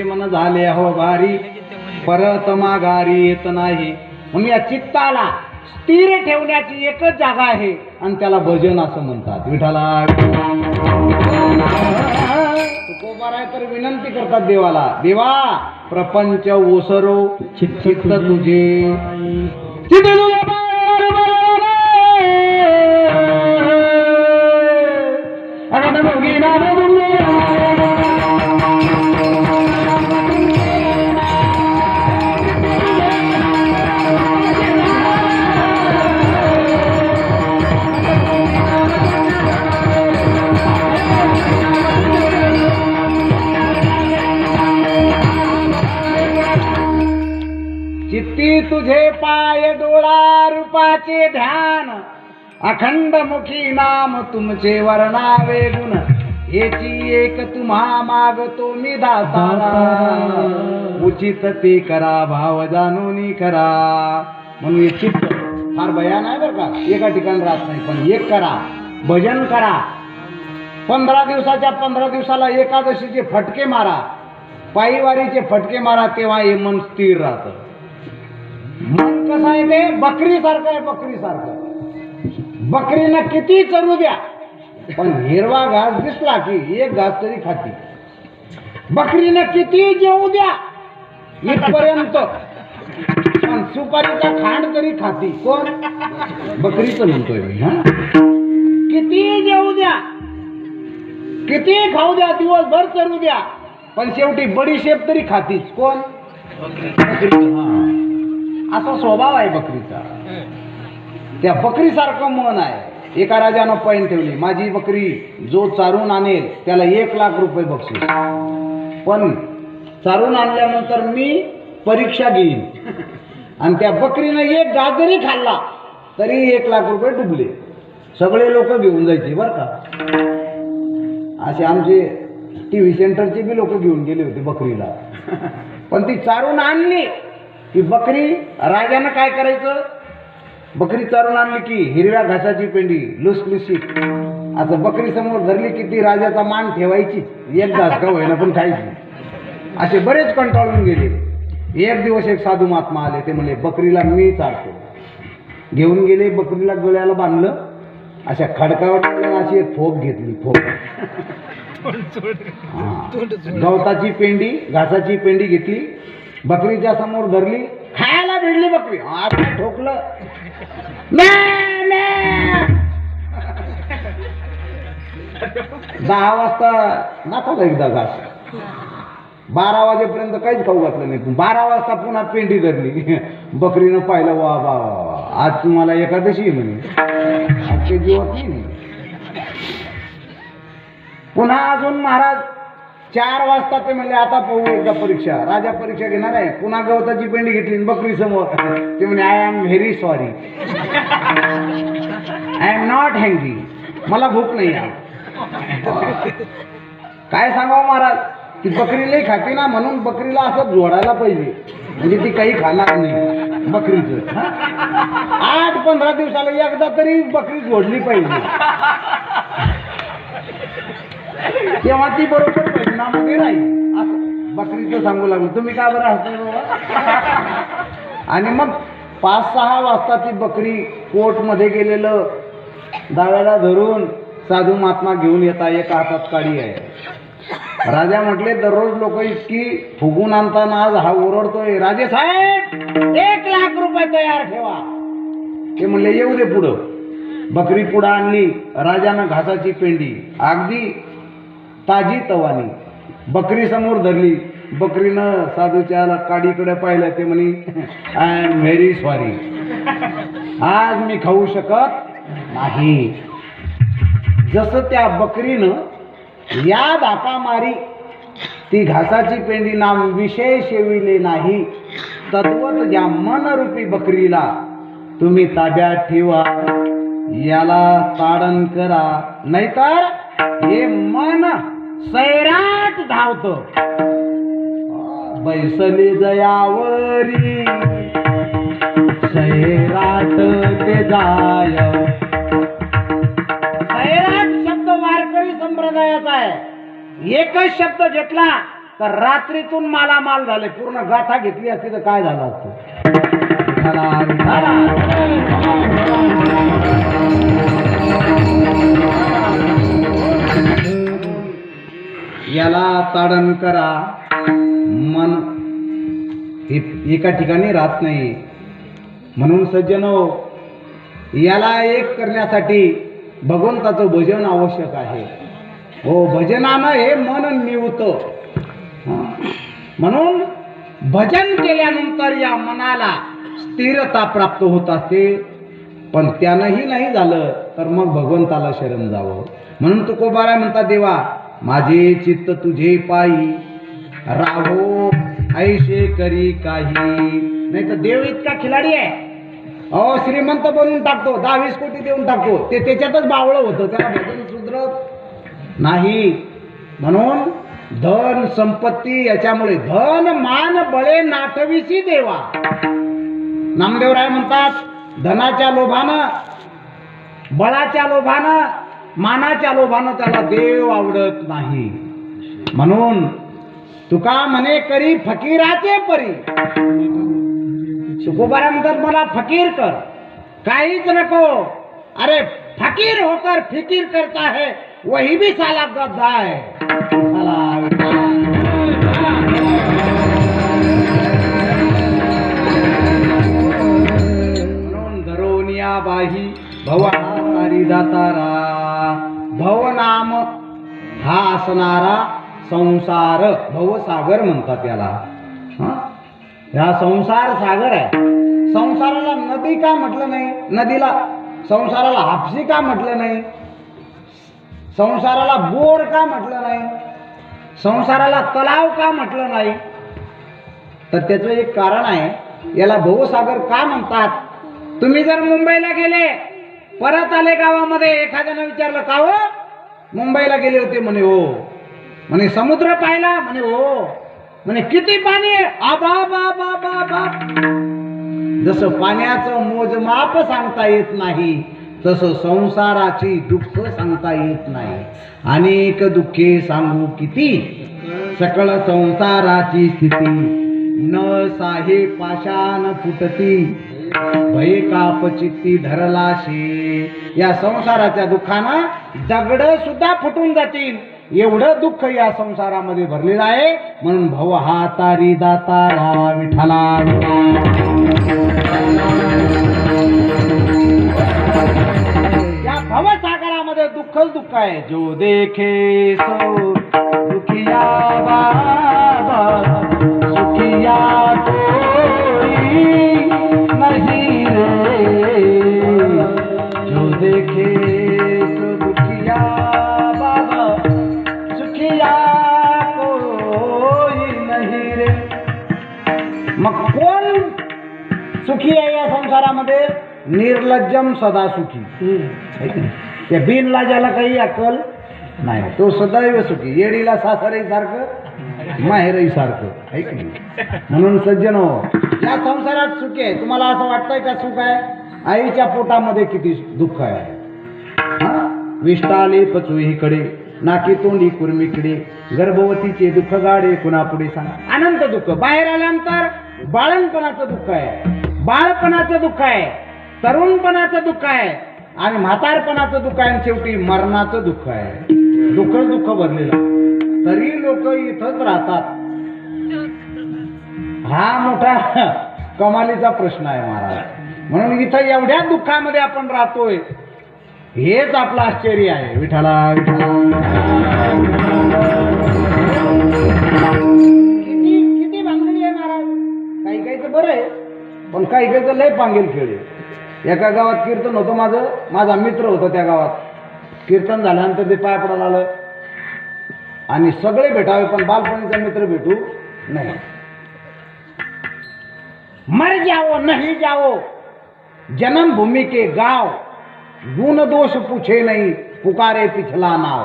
मन झाले हो भारी, परत माघारी येत नाही. म्हणून या चित्ताला स्थिर ठेवण्याची एकच जागा आहे, आणि त्याला भजन असं म्हणतात. विठ्ठला तुकोबाराय तर विनंती करतात देवाला, देवा प्रपंच ओसरो चित्त तुझे, चित्त तुझे चित्ती तुझे पाय डोळा रूपाचे ध्यान, अखंड मुखी नाम तुमचे वर्णावे गुण, याची एक तुम्हा मागतो मी दातारा, उचित ते करा भाव जाणून करा. म्हणून हे चित्त फार भयान आहे बरं का, एका ठिकाणी राहत नाही, पण एक करा, भजन करा. 15 दिवसाच्या 15 दिवसाला एकादशीचे फटके मारा, पायीवारीचे फटके मारा, तेव्हा हे मन स्थिर राहतं. मन कसं आहे ते बकरी सारखं आहे, बकरी सारखं. बकरीनं किती चरू द्या, पण हिरवा घास दिसला की एक घास तरी खाती. बकरीनं किती जेवू द्या इथपर्यंत, पण सुपारीचा खांड तरी खाती. कोण? बकरीचं म्हणतोय मी. हा, किती जेवू द्या, किती खाऊ द्या, दिवसभर चरू द्या, पण शेवटी बडीशेप तरी खातीच. कोण? बकरीचं. हा, असा स्वभाव आहे बकरीचा. त्या बकरीसारखं मन आहे. एका राजानं पैन ठेवली, माझी बकरी जो चारून आणेल त्याला 1 लाख रुपये बक्षीस, पण चारून आणल्यानंतर मी परीक्षा घेईन. आणि त्या बकरीनं एक गाजरी खाल्ला तरी 1 लाख रुपये डुबले. सगळे लोक घेऊन जायचे बरं का. असे आमचे TV सेंटरचे बी लोक घेऊन गेले होते बकरीला. पण ती चारून आणली की बकरी, राजानं काय करायचं, बकरी चारून आणली की हिरव्या घासाची पेंडी लुसलुसीत असं बकरी समोर धरली की ती राजाचा मान ठेवायची, एक घास का होईना पण खायची. असे बरेच कंटाळून गेले. एक दिवस एक साधू महात्मा आले, ते म्हणले बकरीला मी चालतो. घेऊन गेले, बकरीला गळ्याला बांधलं, अशा खडकावर अशी एक फोप घेतली, फोप. गवताची पेंडी, घासाची पेंडी घेतली, बकरीच्या समोर धरली, खायला भिडली बकरी. आता ठोकलं, 10 वाजता नाकाला एकदा घास, 12 वाजेपर्यंत काहीच खाऊ घातलं नाही. 12 वाजता पुन्हा पेंडी धरली. बकरीनं पाहिलं, वा वा वा, आज तुम्हाला एकादशी म्हणे, आज काही जेवत नाही. पुन्हा अजून महाराज 4 वाजता ते म्हणले, आता पाहू एकदा परीक्षा. राजा परीक्षा घेणार आहे. पुन्हा गवताची पेंडी घेतली बकरी समोर. ते म्हणे, I am very sorry, I am not हँग्री, मला भूक नाही आहे. काय सांगावं महाराज, ती बकरी लई खाते ना, म्हणून बकरीला असं जोडायला पाहिजे, म्हणजे ती काही खाणार नाही बकरीचं. 8-15 दिवसाला एकदा तरी बकरी जोडली पाहिजे, तेव्हा ती बरोबर भजनामध्ये राहील. असं बकरीचं सांगू लागलो. तुम्ही का बरं हसताय बाबा? आणि मग 5-6 वाजता ती बकरी कोर्टमध्ये गेलेलं दाव्याला धरून साधू महात्मा घेऊन येता, एका हातात काडी आहे. राजा म्हटले, दररोज लोक इतकी फुगून आणताना आज हा ओरडतोय, राजे साहेब 1 लाख रुपये तयार ठेवा. ते म्हणले, येऊ दे पुढं. बकरी पुढं आणली, राजानं घासाची पेंडी अगदी ताजी तवानी बकरी समोर धरली. बकरीनं साधूच्या काडीकडे पाहिलं. ते म्हणे, आय एम व्हेरी सॉरी, आज मी खाऊ शकत नाही. जसं त्या बकरीनं या धाका मारी ती घासाची पेंडी नाम विषय शेविले नाही, तद्वत या मनरूपी बकरीला तुम्ही ताब्यात ठेवा, याला ताडण करा, नाहीतर हे मन सैराट धावतं. बैसली जयावरी सैराट ते जाय. सैराट शब्द वारकरी संप्रदायाचा आहे. एकच शब्द घेतला तर रात्रीतून मालामाल झाले. पूर्ण गाथा घेतली असती तर काय झालं असतं. याला ताडण करा. मन हे एका ठिकाणी राहत नाही. म्हणून सज्जनो, याला एक करण्यासाठी भगवंताचं भजन आवश्यक आहे. हो, भजनानं हे मन निवतं. म्हणून भजन केल्यानंतर या मनाला स्थिरता प्राप्त होत असते. पण त्यानंही नाही झालं तर मग भगवंताला शरण जावं. म्हणून तुकोबाराय म्हणतात, देवा माझे चित्त तुझे पायी राहो ऐशे करी काही. नाही तर देव इतका खिलाडी आहे, अहो श्रीमंत बनवून टाकतो, 10-20 कोटी देऊन टाकतो. ते त्याच्यातच बावळं होतं, त्याला भजन सुधरत नाही. म्हणून धन संपत्ती याच्यामुळे धन मान बळे नाठविसी देवा. नामदेवराय म्हणतात, धनाच्या लोभानं, बळाच्या लोभानं, मानाच्या लोभानं त्याला देव आवडत नाही. म्हणून तुका म्हणे करी फकीराचे परी. तुकोबारा म्हणतात, मला फकीर कर, काहीच नको. अरे फकीर होकर फिकीर करता है वही भी साला गद्दा है. म्हणून धरोनिया बाही भवारी दातारा. भव नाम हा असणारा संसार, भवसागर म्हणतात याला. हा संसार सागर आहे. संसाराला नदी का म्हटलं नाही? नदीला संसाराला हापसी का म्हटलं नाही? संसाराला बोर का म्हटलं नाही? संसाराला तलाव का म्हटलं नाही? तर त्याचं एक कारण आहे. याला भवसागर का म्हणतात? तुम्ही जर मुंबईला गेले, परत आले गावामध्ये, एखाद्यानं विचारलं का हो मुंबईला गेले होते? म्हणे हो. म्हणे समुद्र पाहिला? म्हणे हो. म्हणे किती पाणी आहे? आबा बा बा बा बा. जसं पाण्याचं मोजमाप सांगता येत नाही, तसं संसाराची दुःख सांगता येत नाही. अनेक दुःखे सांगू किती, सकळ संसाराची स्थिती. न साहे पाषाण फुटती, भय कापचित्ती धरलाशे. या संसाराच्या दुःखानं दगड सुद्धा फुटून जातील, एवढं दुःख या संसारामध्ये भरलेलं आहे. म्हणून भव हा तारी दातारा विठ्ठला. या भवसागरामध्ये दुःखच दुःख आहे. जो देखे सो दुखिया बाबा, सुखिया कोई नहीं रे. जो देखे सो दुखिया बाबा, सुखिया कोई नहीं रे. मग कोण सुखी आहे या संसारामध्ये? निर्लज्जम सदा सुखी. त्या बिनलाजाला काही अक्कल नाही, तो सदैव सुखी. येडीला सासरही सारखं, माहेरही सारखं, आहे की नाही? म्हणून सज्जनो, या संसारात सुखी आहे. तुम्हाला असं वाटतंय का सुख आहे? आईच्या पोटामध्ये किती दुःख आहे. विष्टाले पचुहीकडे, नाकी तोंडी कुर्मीकडे, गर्भवतीचे दुःख गाडे कुणापुढे सांग. अनंत दुःख. बाहेर आल्यानंतर बाळणपणाचं दुःख आहे, बाळपणाचं दुःख आहे, तरुणपणाचं दुःख आहे, आणि म्हातारपणाचं दुःख आहे, आणि शेवटी मरणाचं दुःख आहे. दुःखच दुःख भरलेलं. तरी लोक इथंच राहतात. हा मोठा कमालीचा प्रश्न आहे महाराज. म्हणून इथं एवढ्या दुःखामध्ये आपण राहतोय, हेच आपलं आश्चर्य आहे. विठ्ठला विठ्ठला. किती भांगडी आहे महाराज. काही काहीचं बरं आहे, पण काही काहीचं लय पांगेल खेळ आहे. एका गावात कीर्तन होतं माझं, माझा मित्र होता त्या गावात. कीर्तन झाल्यानंतर ते पाय पडायला आलं, आणि सगळे भेटावे पण बालपणीचा मित्र भेटू नाही. मर जाओ नहीं जाओ जन्मभूमि के गाव, गुण दोष पूछे नाही पुकारे पिछला नाव.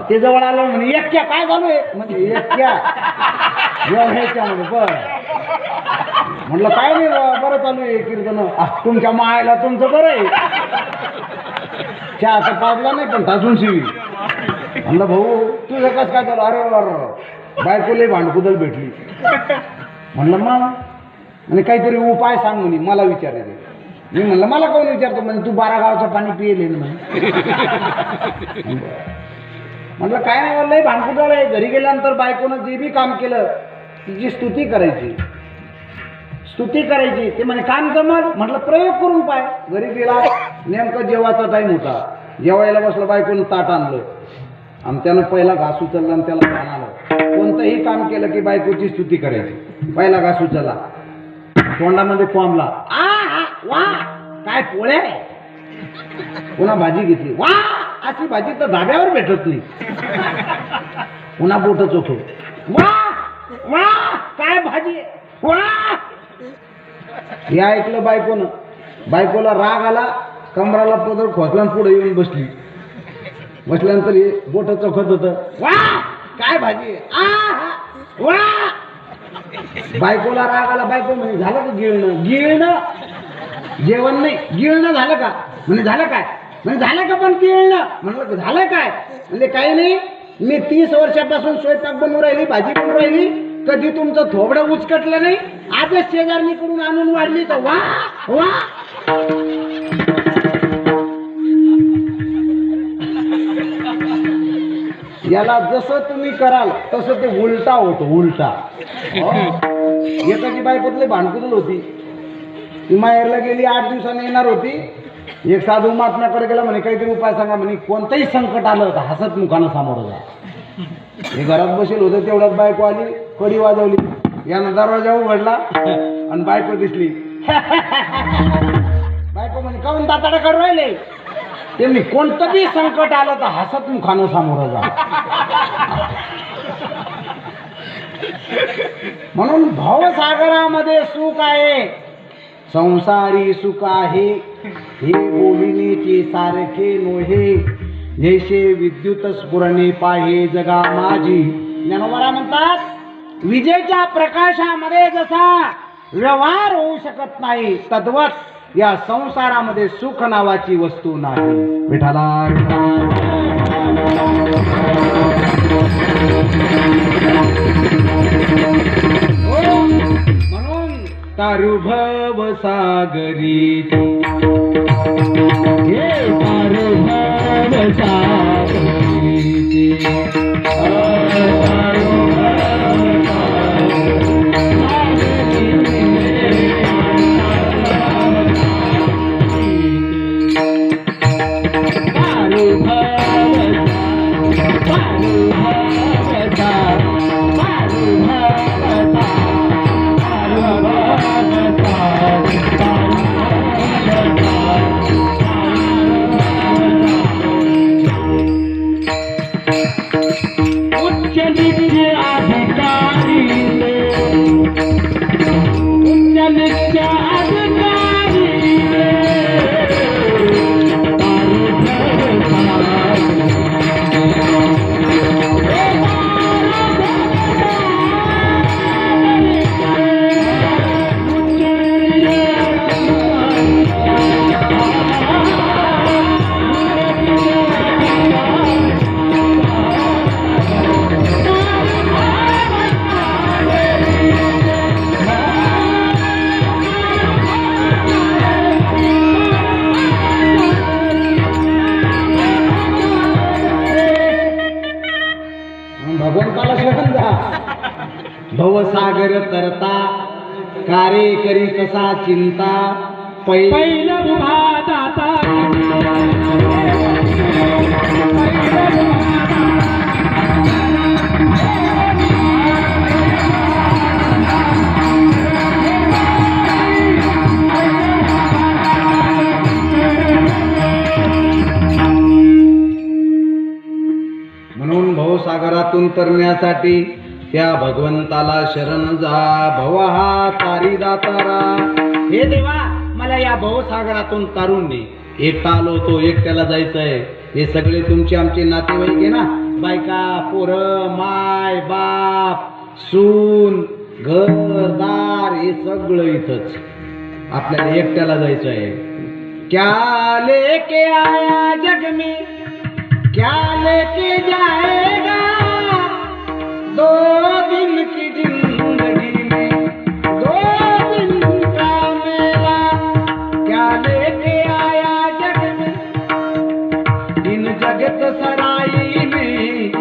ते जवळ आलं म्हणे, एक्या काय झालोय? म्हणजे एक्या ह्याच्यामध्ये. बर म्हटलं काय नाही, बरं चालू आहे कीर्तन. तुमच्या मायला तुमचं बरं आहे. चहा तर पाजला नाही पण ठासून शिवी. म्हणलं भाऊ तुझं कसं काय चालू? अरे बरं बायकोले भांडकुदल भेटली. म्हणलं मग, आणि काहीतरी उपाय सांग म्हणे. मला विचारायचे. मी म्हणलं मला कोण विचारतो? म्हणजे तू 12 गावचं पाणी पिले. म्हटलं काय नाही बोललंय भांडकुटाला आहे. घरी गेल्यानंतर बायकोनं जे बी काम केलं तिची स्तुती करायची. ते म्हणे काम जमल. म्हटलं प्रयोग करून पाय. घरी गेला, नेमकं जेवायचा टाईम होता. जेवायला बसलं, बायकोनं ताट आणलं आणि त्यानं पहिला घास उचलला आणि त्याला ध्यान आलं. कोणतंही काम केलं की बायकोची स्तुती करायची. पहिला घास उचलला, तोंडामध्ये कोंबला, आ वा काय पोळ्या. पुन्हा भाजी घेतली, वा अशी भाजी तर धाब्यावर भेटत नाही. पुन्हा बोट चोखो, वा वा काय भाजी, वा. हे ऐकलं बायकोनं. बायकोला राग आला, कमराला पदर खोचला आणि पुढे येऊन बसली. बसल्यानंतर हे बोट चोखत होतं, वा काय भाजी, आ वा. बायकोला राग आला. बायको म्हणे झालं का गिळणं जेवण नाही, गिळणं झालं का. म्हणजे झालं काय, म्हणजे झालं का पण गिळणं. म्हणलं झालं काय, म्हणजे काही नाही, मी 30 वर्षापासून स्वयंपाक बनवून राहिली, भाजी बनवून राहिली, कधी तुमचं थोबडं उचकटलं नाही. आजच शेजारणीकडून आणून वाढली तर वा वा. याला जसं तुम्ही कराल तसं ते उलटा होतो, उलटा. एकाची बायकोतली भांडकुदल होती. ती माहेरला गेली, 8 दिवसांनी येणार होती. एक साधू महात्म्याकडे गेला, म्हणे काहीतरी उपाय सांगा. म्हणे कोणतंही संकट आलं तर हसत मुखानं सामोरं जा. हे घरात बसेल होते, तेवढ्यात बायको आली, कडी वाजवली. यानं दरवाजा उघडला आणि बायको दिसली. बायको म्हणे काऊन दाताडा करून राहिले. ते मी कोणतं बी संकट आलं तर हसत मुखानं सामोरं जा. म्हणून भवसागरामध्ये सुख आहे, संसारी सुख आहे. हे बोलिनेचे सारखे नोहे, जैसे विद्युत स्फुरणे पाहे जगा माझी. ज्ञानोबा म्हणतात विजेच्या प्रकाशामध्ये जसा व्यवहार होऊ शकत नाही, तद्वत या संसारामध्ये सुख नावाची वस्तू नाही. विठाला म्हणून तारु भव सागरी, हे तारु भव सागरी. भगवंताला शरण जा. भवसागर तरता कार्य करी कसा चिंता, पहिलं दाता. म्हणून भवसागरातून तरण्यासाठी त्या भगवंताला शरण जा. भव हा तारी दातारा. हे देवा मला या भवसागरातून तारून दे. एकटा आलो तो एकट्याला जायचंय. हे सगळे तुमचे आमचे नातेवाईक आहे ना, बायका पोरं माय बाप सून घरदार, हे सगळं इथंच. आपल्याला एकट्याला जायचंय. क्या लेके आया जग में क्या लेके जाएगा, 2 दिन की जिंदगी में 2 दिन का मेला. क्या लेके आया जग में इन जगत सराई में,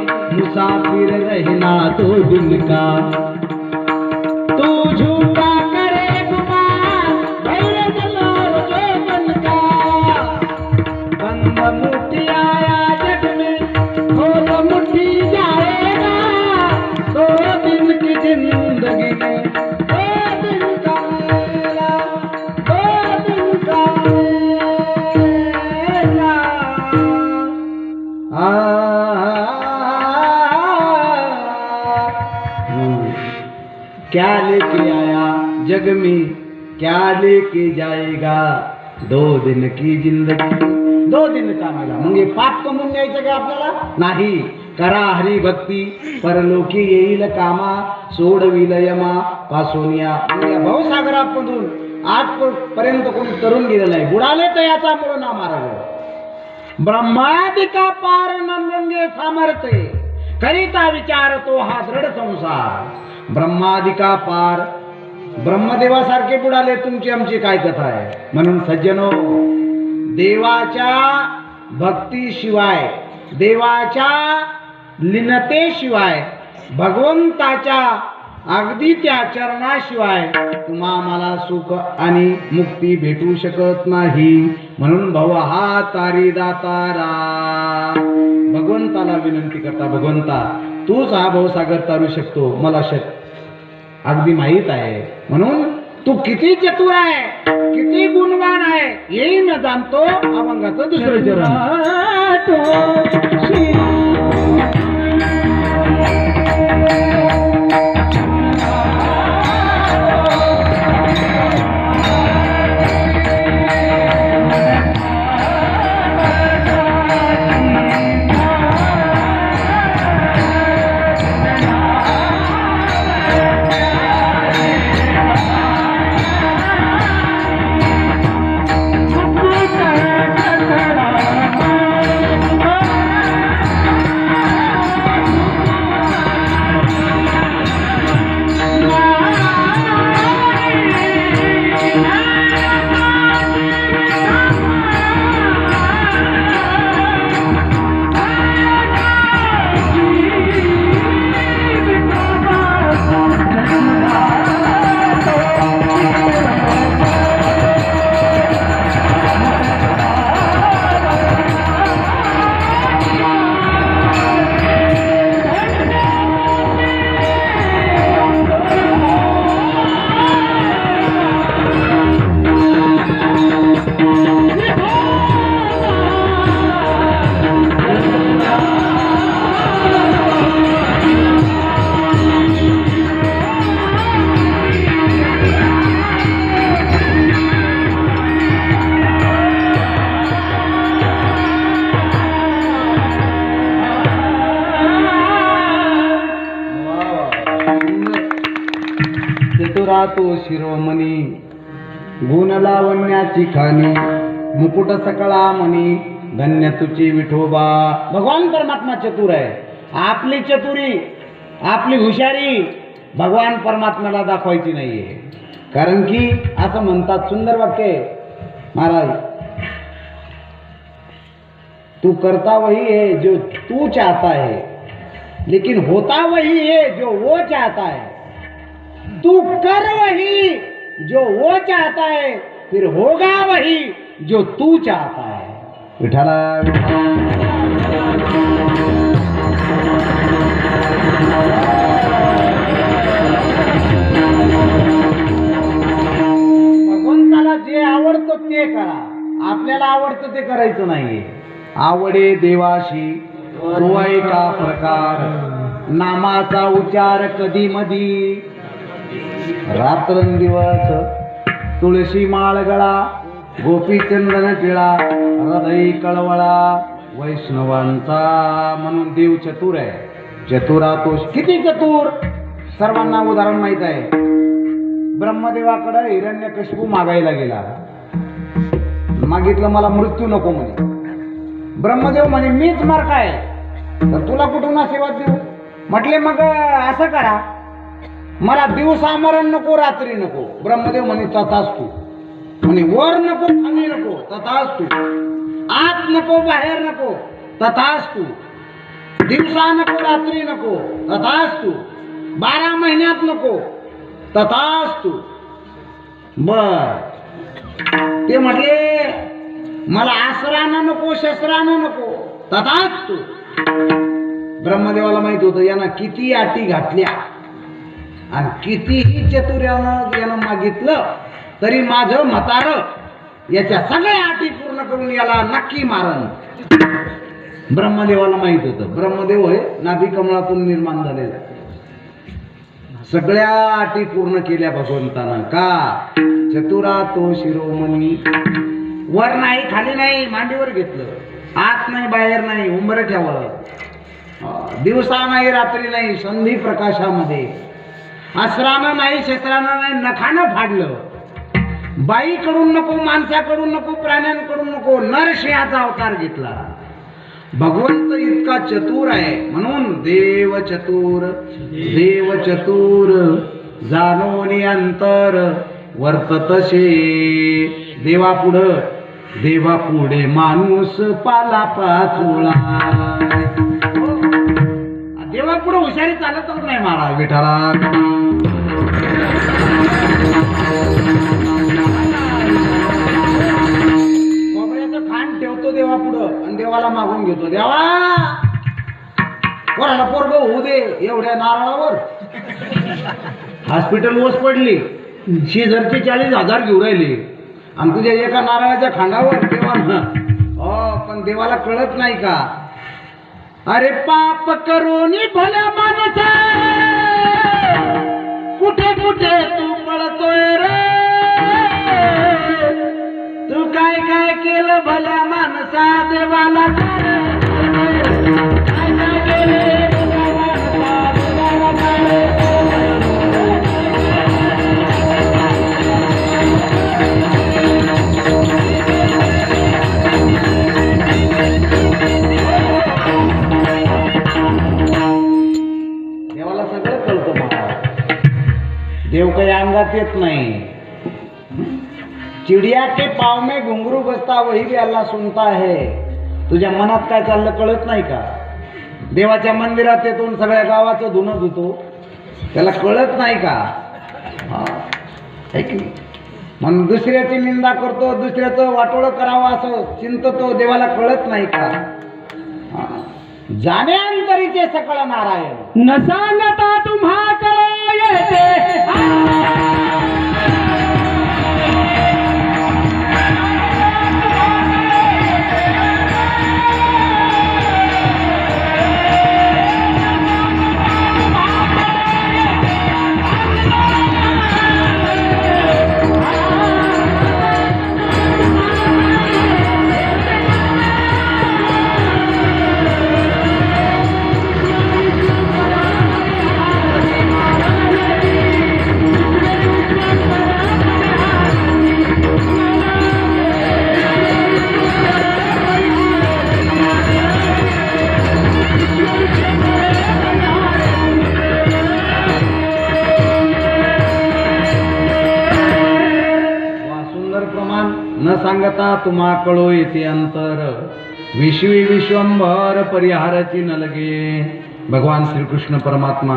जग में क्या लेके जाएगा, 2 दिन की जिंदगी 2 दिन का मेला. मग हे पाप कमवून द्यायचं का आपल्याला? नाही. करा हरी भक्ती परलोकी येईल कामा, सोडविल यमा पासून या भावसागरामधून आजपर्यंत कोणी तरुण गेलेलं नाही. बुडाले तर याचा मूळ ना मार्ग. ब्रह्मादिका पार नंगे सामर्थ्य करिता विचार तो हा दृढ संसार. ब्रह्मादिका पार ब्रह्मदेवासारखे बुडाले तुमची आमची काय कथा आहे. म्हणून सज्जनो, देवाच्या भक्तीशिवाय, देवाच्या लीनतेशिवाय, भगवंताच्या अगदी त्या चरणाशिवाय तुम्हा मला सुख आणि मुक्ती भेटू शकत नाही. म्हणून भाऊ हा तारी दातारा भगवंताला विनंती करता, भगवंता तूच हा भावसागर तारू शकतो, मला अगदी माहीत आहे. म्हणून तू किती चतुर आहे, किती गुणवान आहे हेही मी जाणतो. अभंगाचं दुसरं चरण. चतुरा तो शिरोमणी, गुण लावण्याची खाणी, मुकुट सकळा मणी, धन्य तुची विठोबा. भगवान परमात्मा चतुर आहे. आपली चतुरी, आपली हुशारी भगवान परमात्म्याला दाखवायची नाहीये. कारण की असं म्हणतात, सुंदर वाक्य आहे महाराज, तू करता वही है जो तू चाहता है, लेकिन होता वही है जो वो चाहता है. तू कर वही जो वो चाहता है, फिर होगा वही जो तू चाहता है. विठाला भगवंताला जे आवडतं ते करा. आपल्याला आवडतं ते करायचं नाहीये. आवडे देवाशी तो एका प्रकार, नामाचा उच्चार कधी मधी, रात्रंदिवस तुळशी माळ गळा, गोपीचंदन टिळा, हृदय कळवळा वैष्णवांचा. म्हणून देव चतुर आहे. चतुरा तो किती चतुर, सर्वांना उदाहरण माहित आहे. ब्रह्मदेवाकडे हिरण्यकशिपू मागायला गेला. मागितलं मला मृत्यू नको म्हणे. ब्रह्मदेव म्हणे मीच मार काय, तर तुला कुठून आशीर्वाद देऊ. म्हटले मग असं करा, मला दिवसा मरण नको, रात्री नको. ब्रह्मदेव म्हणे तथास्तु. म्हणे वर नको, खाली नको, तथास्तु. आत नको, बाहेर नको, तथास्तु. दिवसा नको, रात्री नको, तथास्तु. 12 महिन्यात नको, तथास्तु. बर ते म्हटले मला आसरानं नको, शस्त्रानं नको, तथास्तु. ब्रह्मदेवाला माहित होतं यानं किती अटी घातल्या आणि कितीही चतुर्यानं यानं मागितलं तरी माझं म्हातार याच्या सगळ्या अटी पूर्ण करून याला नक्की मारण. ब्रह्मदेवाला माहित होतं. ब्रह्मदेव हे नाभी कमळातून निर्माण झालेला. सगळ्या अटी पूर्ण केल्या भगवंतानं. का? चतुरा तो शिरोमणी. वर नाही, खाली नाही, मांडीवर घेतलं. आत नाही, बाहेर नाही, उंबर ठेवलं. दिवसा नाही, रात्री नाही, संधी प्रकाशामध्ये. अस्त्रानं नाही, शस्त्रानं नाही, नखानं फाडलं. बाईकडून नको, माणसाकडून नको, प्राण्यांकडून नको, नरसिंहाचा अवतार घेतला. भगवंत इतका चतुर आहे म्हणून देव चतुर, देव चतुर जाणोनी अंतर वर्ततसे. देवापुढे माणूस पाला पाचोळा. देवापुढे हुशारी चालतच नाही महाराज विठाला. खोबऱ्याचं खांड ठेवतो देवापुढं आणि देवाला मागून घेतो, देवा कोणाला पोरग होऊ दे एवढ्या नारळावर. हॉस्पिटल ओस पडली, शेजारचे 40,000 घेऊन राहिले आणि तुझ्या एका नारळाच्या खांडावर देवाला. पण देवाला कळत नाही का? अरे पाप करून भल्या माणसा कुठे कुठे तू पळतोय रे. तू काय काय केलं भल्या माणसा देवाला. काय काय केलं देवाला सगळं कळतं महाराज. देव काही अंगात येत नाही. चिडिया के पाव में घुंगरू बसता वही भी अल्लाह सुनता है. तुझ्या मनात काय चाललं कळत नाही का? देवाच्या मंदिरात येतून सगळ्या गावाचं धुणं धुतो, त्याला कळत नाही का? म्हणून दुसऱ्याची निंदा करतो, दुसऱ्याचं वाटोळं करावं असं चिंततो, देवाला कळत नाही का? जाण्यांतरीचे सकळ नारायण. न सांगता तुम्हाकडे येते न सांगता तुम्हा कळो येते अंतर. विश्वी विश्वंभर परिहाराची न लगे. भगवान श्रीकृष्ण परमात्मा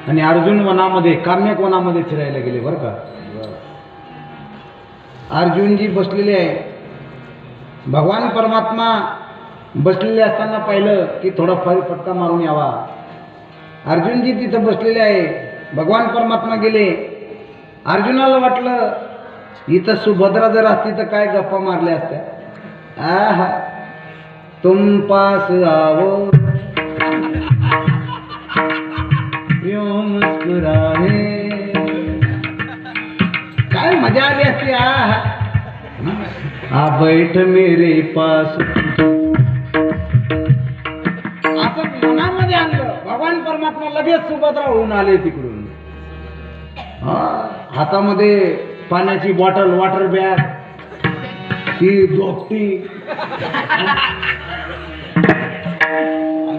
आणि अर्जुन वनामध्ये, काम्यक वनामध्ये फिरायला गेले बरं का. अर्जुनजी बसलेले आहे. भगवान परमात्मा बसलेले असताना पाहिलं की थोडा फटका मारून यावा. अर्जुनजी तिथं बसलेले आहे. भगवान परमात्मा गेले. अर्जुनाला वाटलं इथं सुभद्रा जर असती तर काय गप्पा मारल्या असत्या. आहा तुम पास आओ क्यों मुस्कुराए. काय मजा आली असती. आ बैठ मेरे पास. असं मनामध्ये आणलं. भगवान परमात्मा लगेच सुभद्रा होऊन आले तिकडून. हातामध्ये पाण्याची बॉटल, वॉटर बॅग, ती दोपटी,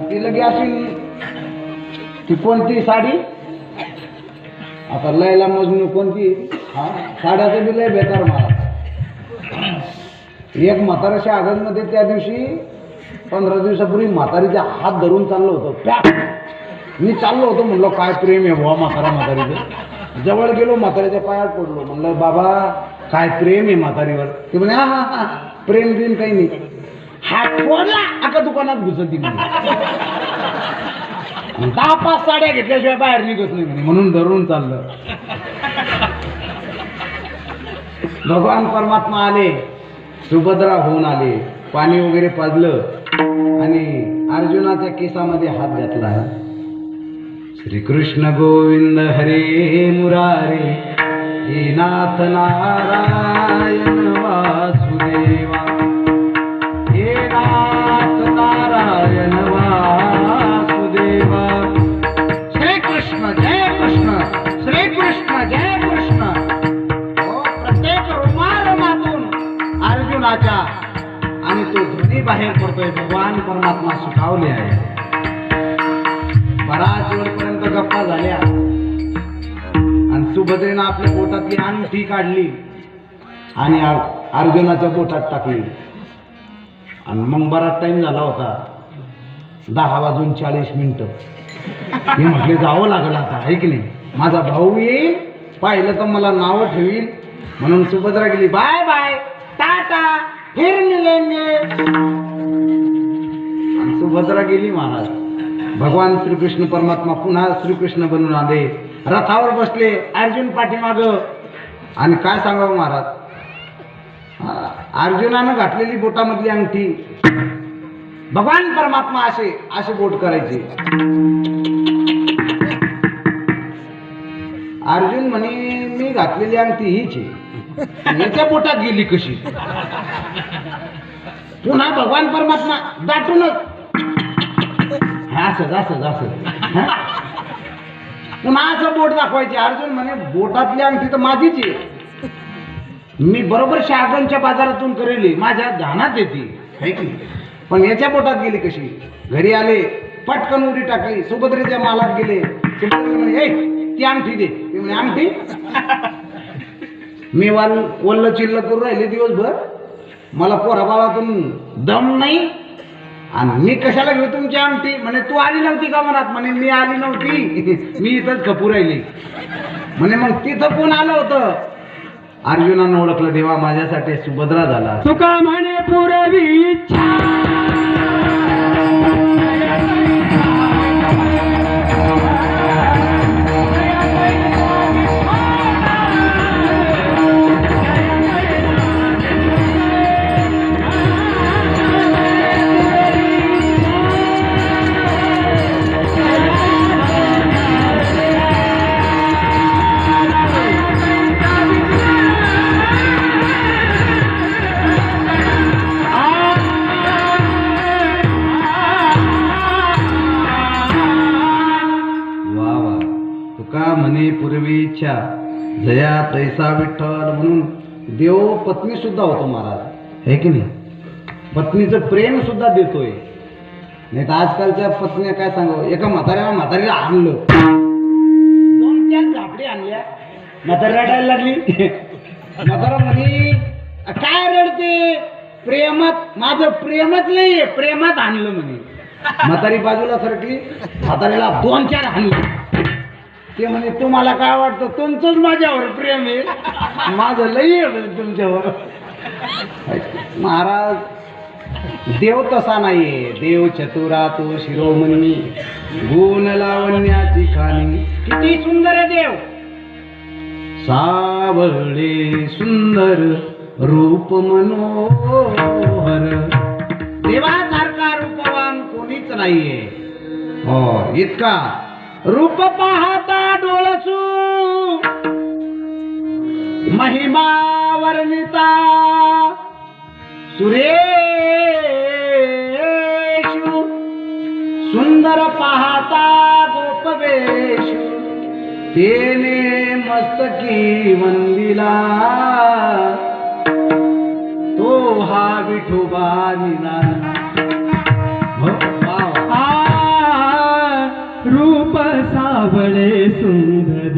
ती लगे अशी ती कोणती साडी. आता लयला मजनू कोणती. साड्याचं बी लय बेकार मला. एक म्हाताऱ्याच्या आगनमध्ये त्या दिवशी 15 दिवसापूर्वी म्हातारीचा हात धरून चाललो होतो. मी चाललो होतो, म्हणलो काय प्रेम आहे बुवा म्हातारीचं. जवळ गेलो, म्हाताऱ्याच्या पायात पडलो. म्हणलं बाबा काय प्रेम आहे म्हातारीवर. ते म्हणे हा हा हा प्रेम बिम काही नाही. हात फोडला आका दुकानात घुसती. 10-5 साड्या घेतल्याशिवाय बाहेर निघत नाही म्हणून धरून चाललं. भगवान परमात्मा आले, सुभद्रा होऊन आले, पाणी वगैरे पाजलं आणि अर्जुनाच्या केसामध्ये हात घातला. श्रीकृष्ण गोविंद हरे मुरारे हे नाथ नारायण वासुदेवा हे नाथ नारायण वासुदेवा श्रीकृष्ण जय कृष्ण श्रीकृष्ण जय कृष्ण. प्रत्येक रोमारोमातून अर्जुनाच्या आणि तो ध्वनी बाहेर पडतोय भगवान परमात्मा सुखावले आहे. बराच वेळपर्यंत गप्पा झाल्या आणि सुभद्रेनं आपल्या पोटातली अंगठी काढली आणि अर्जुनाच्या पोटात टाकली आणि मग बराच टाइम झाला होता 10:40 मी म्हटले जावं लागलं आता आहे की नाही. माझा भाऊ येईल पाहिलं तर मला नावं ठेवील म्हणून सुभद्रा गेली बाय बाय टाटा फिर मिलेंगे. आणि सुभद्रा गेली महाराज. भगवान श्रीकृष्ण परमात्मा पुन्हा श्रीकृष्ण बनून आले. रथावर बसले अर्जुन पाठीमाग. आणि काय सांगावं महाराज अर्जुनानं घातलेली बोटामधली अंगठी भगवान परमात्मा असे असे बोट करायचे. अर्जुन म्हणे मी घातलेली अंगठी हीच आहे याच्या पोटात गेली कशी. पुन्हा भगवान परमात्मा दाटूनच असंच असंच असं पुन्हा असं बोट दाखवायचे. अर्जुन म्हणे बोटातली अंगठी तर माझीच आहे मी बरोबर शागनच्या बाजारातून करेली माझ्या ध्यानात येते पण याच्या बोटात गेली कशी. घरी आले पटकन उडी टाकली सुभद्रेच्या मालात गेले. सुभद्रे ती अंगठी दे. ती म्हणे अंगठी मी वल्ल चिल्ल करून राहिले दिवसभर मला पोराबाळातून दम नाही आणि मी कशाला घेऊ तुमची अंगठी. म्हणे तू आली नव्हती का मनात. म्हणे मी आली नव्हती मी इथंच खपू राहिली. म्हणे मग तिथं कोण आलं होतं. अर्जुनानं ओळखलं देवा माझ्यासाठी सुभद्रा झाला. तुका म्हणे पुरवी इच्छा म्हणे पूर्वी इच्छा जया तैसा विठ्ठल. म्हणून देव पत्नी सुद्धा होतो महाराज आहे की नाही. पत्नीचं प्रेम सुद्धा देतोय. नाही तर आजकालच्या पत्नी काय सांगावं एका म्हातारीला आणलं 2-4 झापडी आणल्या म्हातारी रडायला लागली. म्हातारा म्हणे काय रडते प्रेमात माझं प्रेमच नाहीये प्रेमात आणलं म्हणे. म्हातारी बाजूला सरकली म्हातारीला 2-4 आणलं. ते म्हणे तुम्हाला काय वाटतं तुमचंच माझ्यावर प्रेम आहे माझं लई तुमच्यावर. महाराज देव तसा नाहीये. देव चतुरा तो शिरोमणी गुण लावण्याची खाणी. किती सुंदर आहे देव. सावळे सुंदर रूप मनोहर. देवासारखा रूपवान कोणीच नाहीये. हो इतका रूप पाहता डोळसू महिमा वर्णिता सुरेशु. सुंदर पाहता गोपवेशु तेने मस्तकी वंदिला. तो हा विठोबा निराला. रूप सावळे सुंदर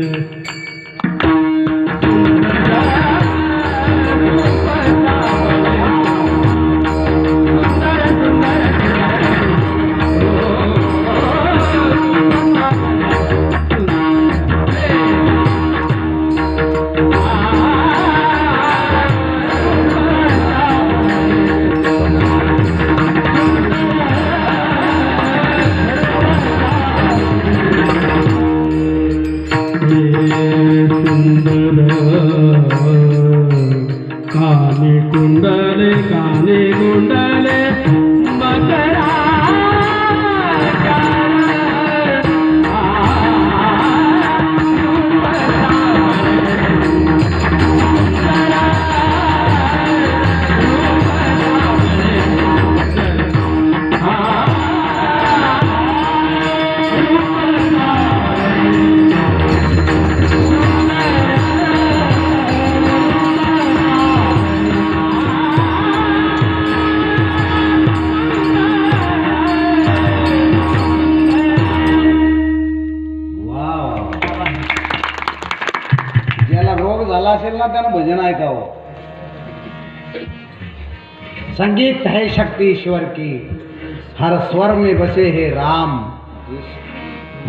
काने गुंडले मकरा संगीत है शक्ति ईश्वर की, हर स्वर में बसे है राम।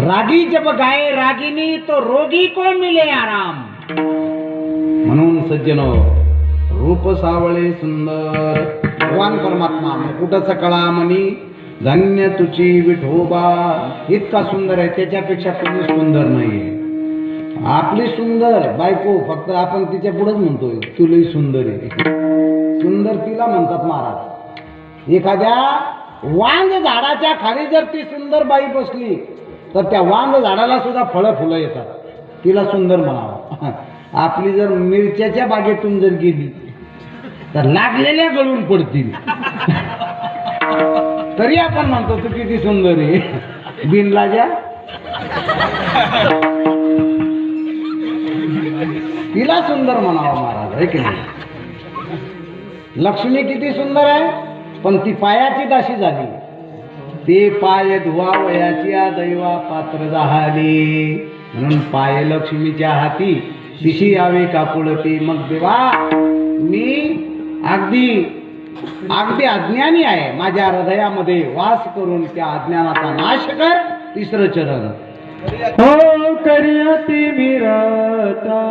रागी जब गाए रागिनी तो रोगी को मिले आराम। म्हणून सज्जनो, रूप सावळे सुंदर, भगवान परमात्मा मुकुटच कळामणी, धन्य तुची विठोबा, इतका सुंदर आहे, त्याच्यापेक्षा कोणी सुंदर नाहीये. आपली सुंदर बायको, फक्त आपण तिच्या पुढेच म्हणतोय तुला सुंदर आहे. सुंदर तिला म्हणतात महाराज. एखाद्या वांग झाडाच्या खाली जर ती सुंदर बाई बसली तर त्या वांग झाडाला सुद्धा फळं फुलं येतात, तिला सुंदर म्हणावं. आपली जर मिरच्याच्या बागेतून जर गेली तर लागलेल्या गळून पडतील, तरी आपण म्हणतो तू किती सुंदर आहे. बिनलाजा तिला सुंदर म्हणावं महाराज, आहे की नाही. लक्ष्मी किती सुंदर आहे, पण ती पायाची दाशी झाली. ते पाय धुवावयाची दैवा पात्र झाली, म्हणून पाय लक्ष्मीच्या हाती, तिशी यावे कापुळती. मग देवा, मी अगदी अगदी अज्ञानी आहे, माझ्या हृदयामध्ये वास करून त्या अज्ञानाचा नाश कर. तिसरं चरण, हो करियती विरता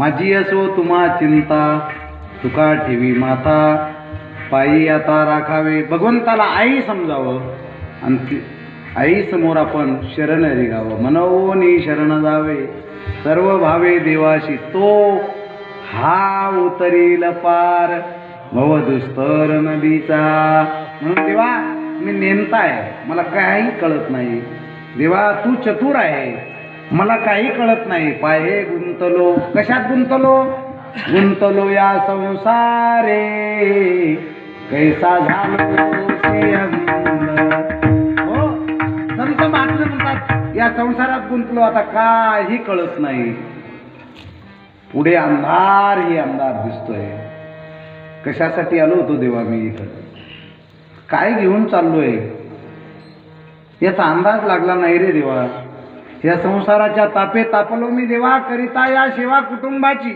माझी असो तुम्हा चिंता तुका ठेवी माता पायी आता राखावे. भगवंताला आई समजावं आणि आई समोर आपण शरण रिगावं. मनवोनी शरण जावे सर्व भावे देवाशी तो हा उतरील पार भवदुस्तर नदीचा. म्हणून देवा मी नेमता आहे, मला काही कळत नाही. देवा तू चतुर आहे, मला काही कळत नाही. पाहे गुंतलो, कशात गुंतलो? गुंतलो या संसारे कैसा झालो हो. संत महात्मे म्हणतात या संसारात गुंतलो, आता काही कळत नाही. पुढे अंधार ही अंधार दिसतोय. कशासाठी आलो होतो देवा मी इथं? काय घेऊन चाललोय याचा अंदाज लागला नाही रे देवा. या संसाराच्या तापे तापलो मी देवा, करिता या सेवा कुटुंबाची.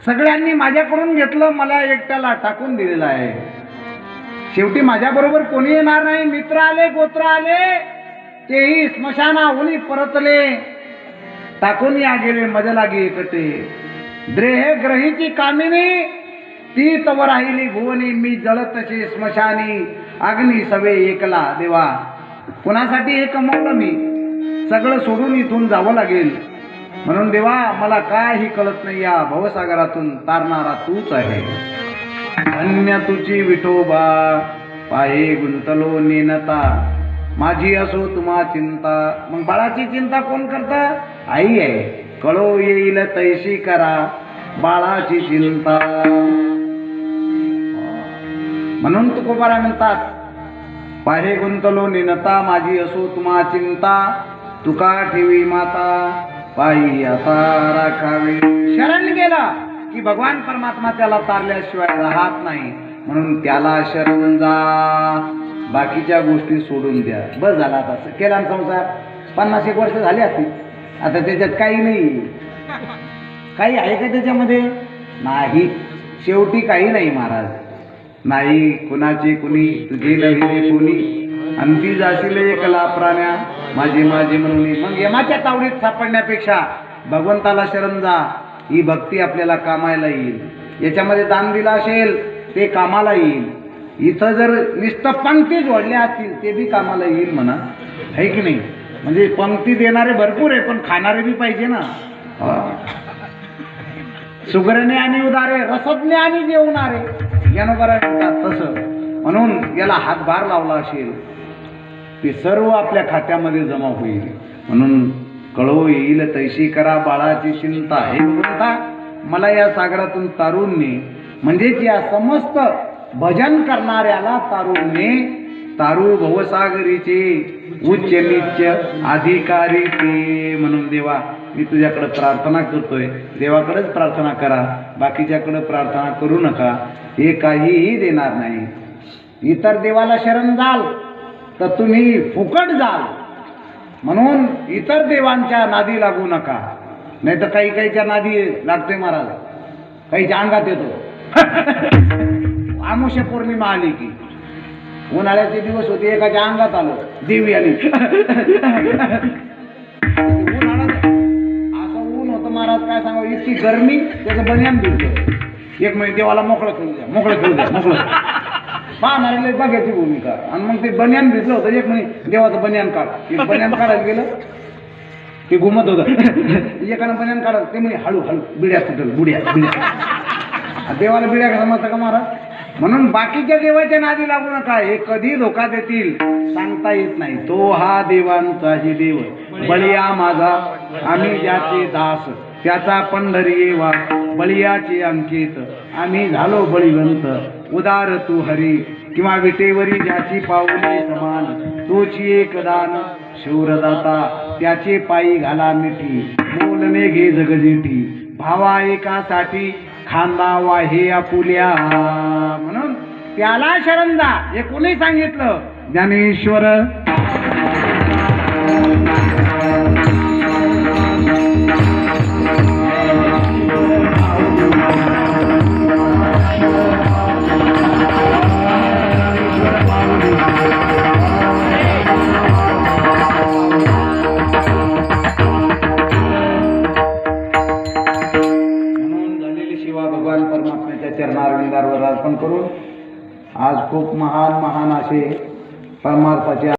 सगळ्यांनी माझ्याकडून घेतलं, मला एकट्याला टाकून दिलेलं आहे. शेवटी माझ्याबरोबर कोणी येणार नाही. मित्र आले, गोत्र आले, तेही स्मशानाहुनी परतले. टाकून या गेले मज लागे एकटे. द्रेह ग्रहीची कामिनी ती तव राहिली भुवनी. मी जळतसे स्मशानी अग्नी सवे एकला. देवा कुणासाठी हे कमवलं मी? सगळं सोडून इथून जावं लागेल. म्हणून देवा मला काही कळत नाही. या भवसागरातून तारणारा तूच आहे. धन्य तुझी विठोबा पाये गुंतलो नेनता माझी असो तुम्हा चिंता. मग बाळाची चिंता कोण करतं? आई आहे. कळो येईल तैशी करा बाळाची चिंता. म्हणून तुकोबारा म्हणतात पाहे गुंतलो निनता माझी असो तुम्हा चिंता तुका ठेवी माता पायी आता राखावे. शरण गेला की भगवान परमात्मा त्याला तारल्याशिवाय राहत नाही. म्हणून त्याला शरण जा, बाकीच्या गोष्टी सोडून द्या. बस झाला. आता केला संसार 50 वर्ष झाली असतील. आता त्याच्यात काही नाही. काही आहे का त्याच्यामध्ये? नाही. शेवटी काही नाही महाराज. नाही कुणाचे कुणी तुझे नव्हे कोणी. अंती जाशील एकला प्राण्या माझी माझी म्हणून. मग यमाच्या तावडीत सापडण्यापेक्षा भगवंताला शरण जा. ही भक्ती आपल्याला कामाला येईल. याच्यामध्ये दान दिला असेल ते कामाला येईल. इथं जर नुसतं पंक्ती जोडल्या असतील ते बी कामाला येईल म्हणा, आहे की नाही? म्हणजे पंक्ती देणारे भरपूर आहे, पण खाणारे बी पाहिजे ना. सुगरणे आणि उदारे, रसज्ञ आणि जेवणारे, ज्ञानोबा तसं. म्हणून याला हातभार लावला असेल ते सर्व आपल्या खात्यामध्ये जमा होईल. म्हणून कळो येईल तैशी करा बाळाची चिंता. हे म्हणता मला या सागरातून तारून ने, म्हणजेच या समस्त भजन करणाऱ्याला तारून ने. तारू भवसागरीचे उच्च नीच अधिकारी ते. म्हणून देवा मी तुझ्याकडे प्रार्थना करतोय. देवाकडेच प्रार्थना करा, बाकीच्याकडे प्रार्थना करू नका. हे काहीही देणार नाही. इतर देवाला शरण जाल तर तुम्ही फुकट जाल. म्हणून इतर देवांच्या नादी लागू नका. नाही तर काही काहीच्या नादी लागतोय महाराज, काहीच्या अंगात येतो. आमुष्य पौर्णिमा आली की उन्हाळ्याचे दिवस होते, एकाच्या अंगात आलो देवी आली. असं ऊन होतं महाराज, काय सांगा. इतकी गरमी, त्याचं बनियान भिजलं. एक महिने देवाला मोकळं खेळू द्या, मोकळं खेळू द्या, मोकळं. पाहणारे बघायची भूमिका. आणि मग ते बनियान भिजलं होतं. एक महिने देवाचं बनियान काढ. एक बनियान काढायला गेलं ते घुमत होतं. एकानं बनियान काढायला ते म्हणे हळू हळू बिड्या सुटल, बुड्या बिड्या. देवाला बिड्या का समजतं का महाराज? म्हणून बाकीच्या देवाच्या नादी लागू नका. हे कधी धोका देतील सांगता येत नाही. तो हा देवांचाही देव बळिया माझा, आम्ही ज्याचे दास त्याचा पंढरी वा. बळियाचे अंकित आम्ही झालो बळीवंत. उदार तू हरी किंवा विटेवरी ज्याची पाऊले समान. तोची एक दान शूरदाता त्याचे पायी घाला मिठी. बोलणे घे जगजिठी भावा एकासाठी खांदा वाहे आपुल्या. म्हणून त्याला शरण जा. हे कोणी सांगितलं? ज्ञानेश्वर. आज खूप महान महान असे परमार्थाचे